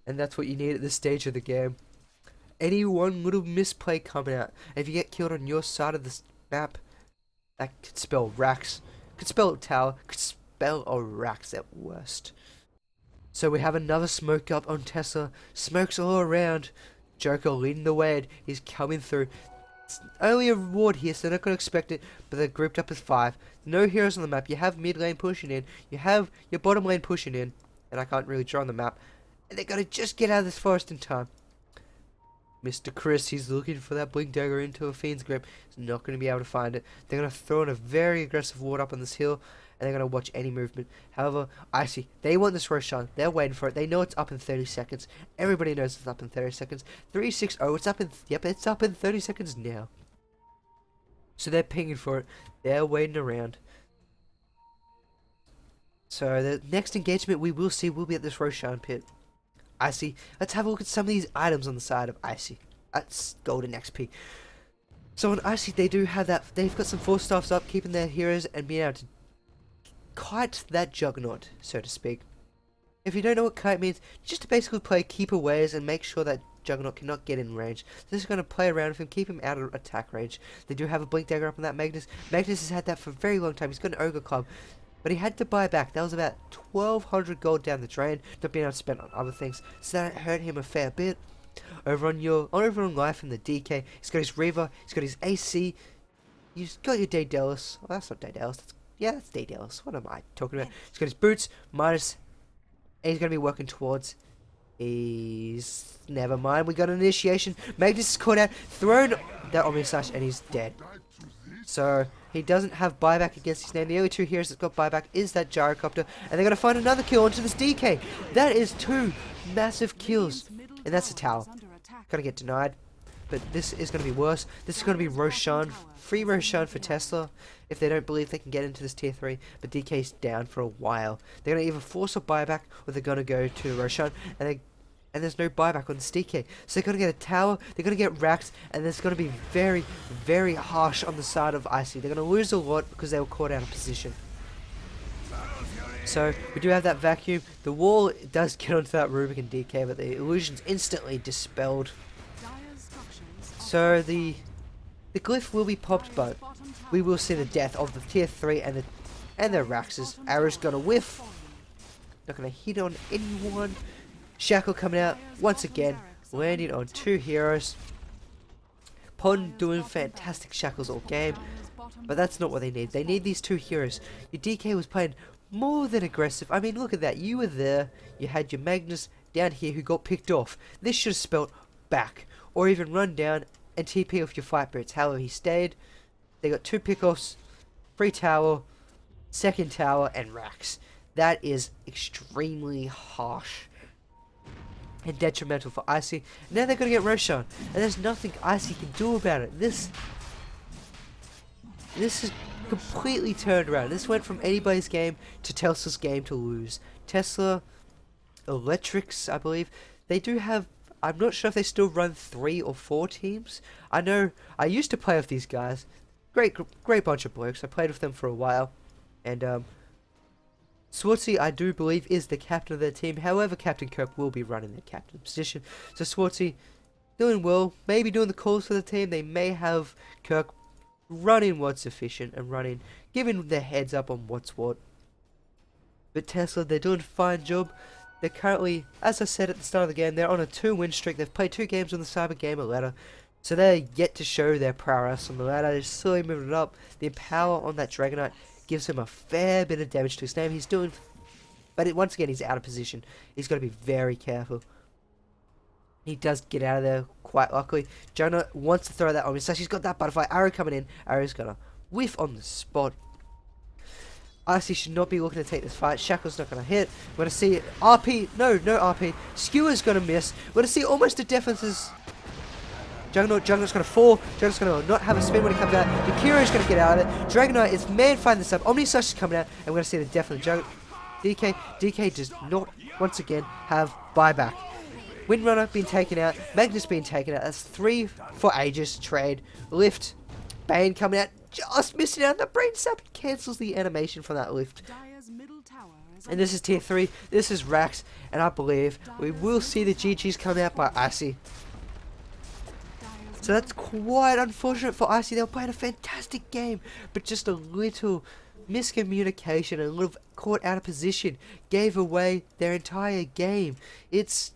And that's what you need at this stage of the game. Any one little misplay coming out, if you get killed on your side of this map, that could spell Rax, could spell tower, could spell a Rax at worst. So we have another smoke up on Tesla. Smokes all around. Joker leading the way. He's coming through. It's only a reward here, so they're not going to expect it, but they're grouped up as 5. No heroes on the map. You have mid lane pushing in. You have your bottom lane pushing in. And I can't really draw on the map. And they're going to just get out of this forest in time. Mr. Chris, he's looking for that blink dagger into a fiend's grip. He's not going to be able to find it. They're going to throw in a very aggressive ward up on this hill, and they're going to watch any movement. However, Icy, they want this Roshan. They're waiting for it. They know it's up in 30 seconds. Everybody knows it's up in 30 seconds. 3-6-0, it's up in, yep, it's up in 30 seconds now. So they're pinging for it. They're waiting around. So the next engagement we will see will be at this Roshan pit. Icy, let's have a look at some of these items on the side of Icy. That's golden XP. So on Icy, they do have that. They've got some 4 staffs up, keeping their heroes and being able to kite that juggernaut, so to speak. If you don't know what kite means, just to basically play keep aways and make sure that juggernaut cannot get in range. This is going to play around with him, keep him out of attack range. They do have a blink dagger up on that Magnus. Magnus has had that for a very long time. He's got an ogre club. But he had to buy back. That was about 1,200 gold down the drain, not being able to spend on other things. So that hurt him a fair bit. Over on Life in the DK, he's got his Reaver, he's got his AC, he's got your Daedalus. Oh, that's not Daedalus. That's Daedalus. What am I talking about? He's got his boots, minus, and he's going to be working towards. He's... Never mind, we got an initiation. Magnus is caught out, thrown that Omni Slash, and he's dead. So... he doesn't have buyback against his name. The only 2 heroes that's got buyback is that Gyrocopter. And they're going to find another kill onto this DK. That is 2 massive kills. And that's a tower. Going to get denied. But this is going to be worse. This is going to be Roshan. Free Roshan for Tesla. If they don't believe they can get into this tier 3. But DK's down for a while. They're going to either force a buyback or they're going to go to Roshan. And there's no buyback on this DK. So they're going to get a tower, they're going to get racked, and it's going to be very, very harsh on the side of Icy. They're going to lose a lot because they were caught out of position. So we do have that vacuum. The wall does get onto that Rubik and DK, but the illusion's instantly dispelled. So the glyph will be popped, but we will see the death of the tier 3 and their Raxes. Arrow's going to whiff. Not going to hit on anyone. Shackle coming out once again, landing on 2 heroes. Pond doing fantastic shackles all game, but that's not what they need. They need these 2 heroes. Your DK was playing more than aggressive. I mean, look at that. You were there. You had your Magnus down here who got picked off. This should have spelt back, or even run down and TP off your fight brutes. However, he stayed. They got 2 pickoffs, free tower, second tower, and racks. That is extremely harsh and detrimental for Icy. Now they're going to get Roshan, and there's nothing Icy can do about it. This is completely turned around. This went from anybody's game to Tesla's game to lose. Tesla, Elecktrix, I believe, they do have... I'm not sure if they still run 3 or 4 teams. I know I used to play with these guys. Great bunch of blokes. I played with them for a while, and Swartzy, I do believe, is the captain of their team. However, Captain Kirk will be running the captain position. So Swartzy doing well, maybe doing the calls for the team. They may have Kirk running what's efficient and giving their heads up on what's what. But Tesla, they're doing a fine job. They're currently, as I said at the start of the game, they're on a 2-win streak. They've played 2 games on the Cybergamer Ladder. So they're yet to show their prowess on the ladder. They're slowly moving it up. The power on that Dragonite gives him a fair bit of damage to his name. He's doing... But once again, he's out of position. He's got to be very careful. He does get out of there quite luckily. Jonah wants to throw that on him. So she's got that butterfly arrow coming in. Arrow's going to whiff on the spot. Icy should not be looking to take this fight. Shackle's not going to hit. We're going to see RP. No RP. Skewer's going to miss. We're going to see almost a defense's... Juggernaut's going to fall. Juggernaut's going to not have a spin when he comes out. Yakira's going to get out of it. Dragonite is man fighting this up. Omni Slash is coming out. And we're going to see the death of the Juggernaut. DK does not, once again, have buyback. Windrunner being taken out. Magnus being taken out. That's 3 for Aegis trade. Lift. Bane coming out. Just missing out. The brain sap cancels the animation from that lift. And this is tier 3, this is Rax, and I believe we will see the GGs come out by Icy. So that's quite unfortunate for Icy. They were playing a fantastic game, but just a little miscommunication and a little caught out of position gave away their entire game. It's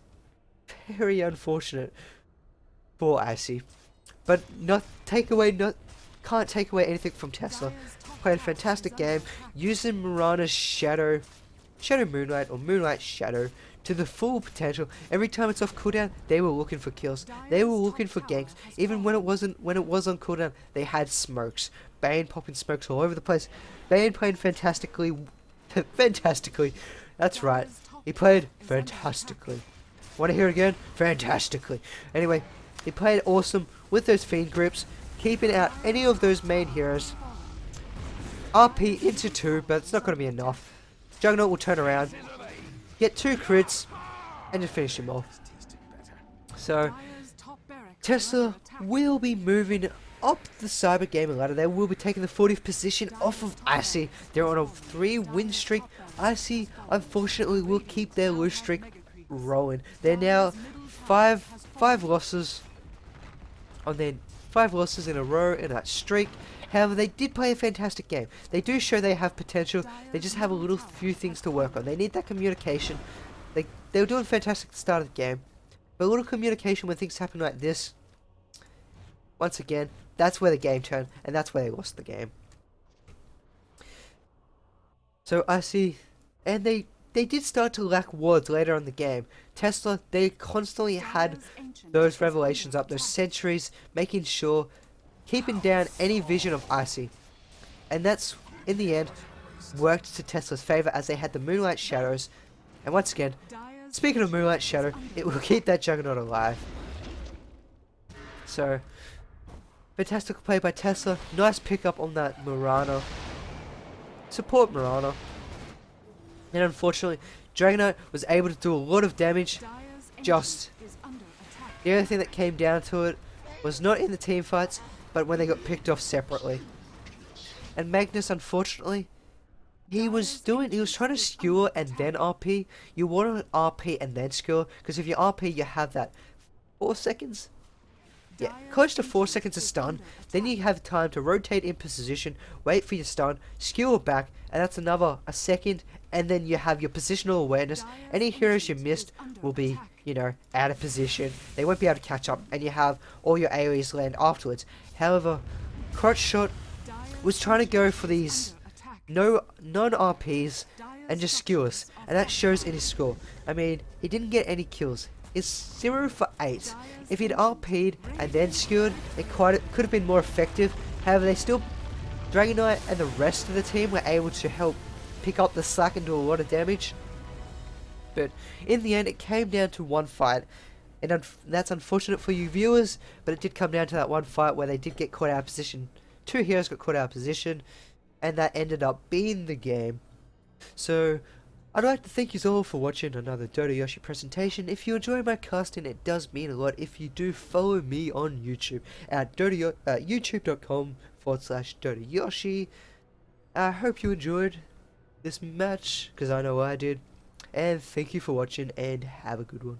very unfortunate for Icy, but can't take away anything from Tesla. Played a fantastic game using Mirana's Shadow Moonlight or Moonlight Shadow to the full potential. Every time it's off cooldown, they were looking for kills. They were looking for ganks. Even when it was on cooldown, they had smokes. Bane popping smokes all over the place. Bane played fantastically. Fantastically. That's right. He played fantastically. Want to hear it again? Fantastically. Anyway, he played awesome with those fiend groups, keeping out any of those main heroes. RP into 2, but it's not going to be enough. Juggernaut will turn around, get 2 crits, and just finish him off. So, Tesla will be moving up the Cybergamer Ladder. They will be taking the 40th position off of Icy. They're on a 3-win streak. Icy, unfortunately, will keep their lose streak rolling. They're now 5 losses on their 5 losses in a row in that streak. However, they did play a fantastic game. They do show they have potential. They just have a few things to work on. They need that communication. They were doing fantastic at the start of the game, but a little communication when things happen like this. Once again, that's where the game turned, and that's where they lost the game. So I see, and they did start to lack wards later on the game. Tesla, they constantly had those revelations up, those sentries, making sure, keeping down any vision of Icy. And that's, in the end, worked to Tesla's favor as they had the Moonlight Shadows. And once again, speaking of Moonlight Shadow, it will keep that Juggernaut alive. So, fantastic play by Tesla. Nice pickup on that Mirana. Support Mirana. And unfortunately, Juggernaut was able to do a lot of damage. Just the only thing that came down to it was not in the team fights, but when they got picked off separately. And Magnus, unfortunately, he was trying to skewer and then RP. You want to RP and then skewer, because if you RP, you have that 4 seconds. Yeah, close to 4 seconds of stun. Then you have time to rotate in position, wait for your stun, skewer back, and that's a second. And then you have your positional awareness. Any heroes you missed will be, out of position. They won't be able to catch up, and you have all your AoEs land afterwards. However, Crotch Shot was trying to go for these non-RPs and just skewers, and that shows in his score. I mean, he didn't get any kills. It's 0 for 8. If he'd RP'd and then skewered, it could have been more effective. However, Dragon Knight and the rest of the team were able to help pick up the slack and do a lot of damage. But in the end, it came down to one fight. And that's unfortunate for you viewers, but it did come down to that one fight where they did get caught out of position. 2 heroes got caught out of position, and that ended up being the game. So, I'd like to thank you all for watching another Dota Yoshi presentation. If you enjoy my casting, it does mean a lot if you do follow me on YouTube at youtube.com/Dota Yoshi. I hope you enjoyed this match, because I know I did. And thank you for watching, and have a good one.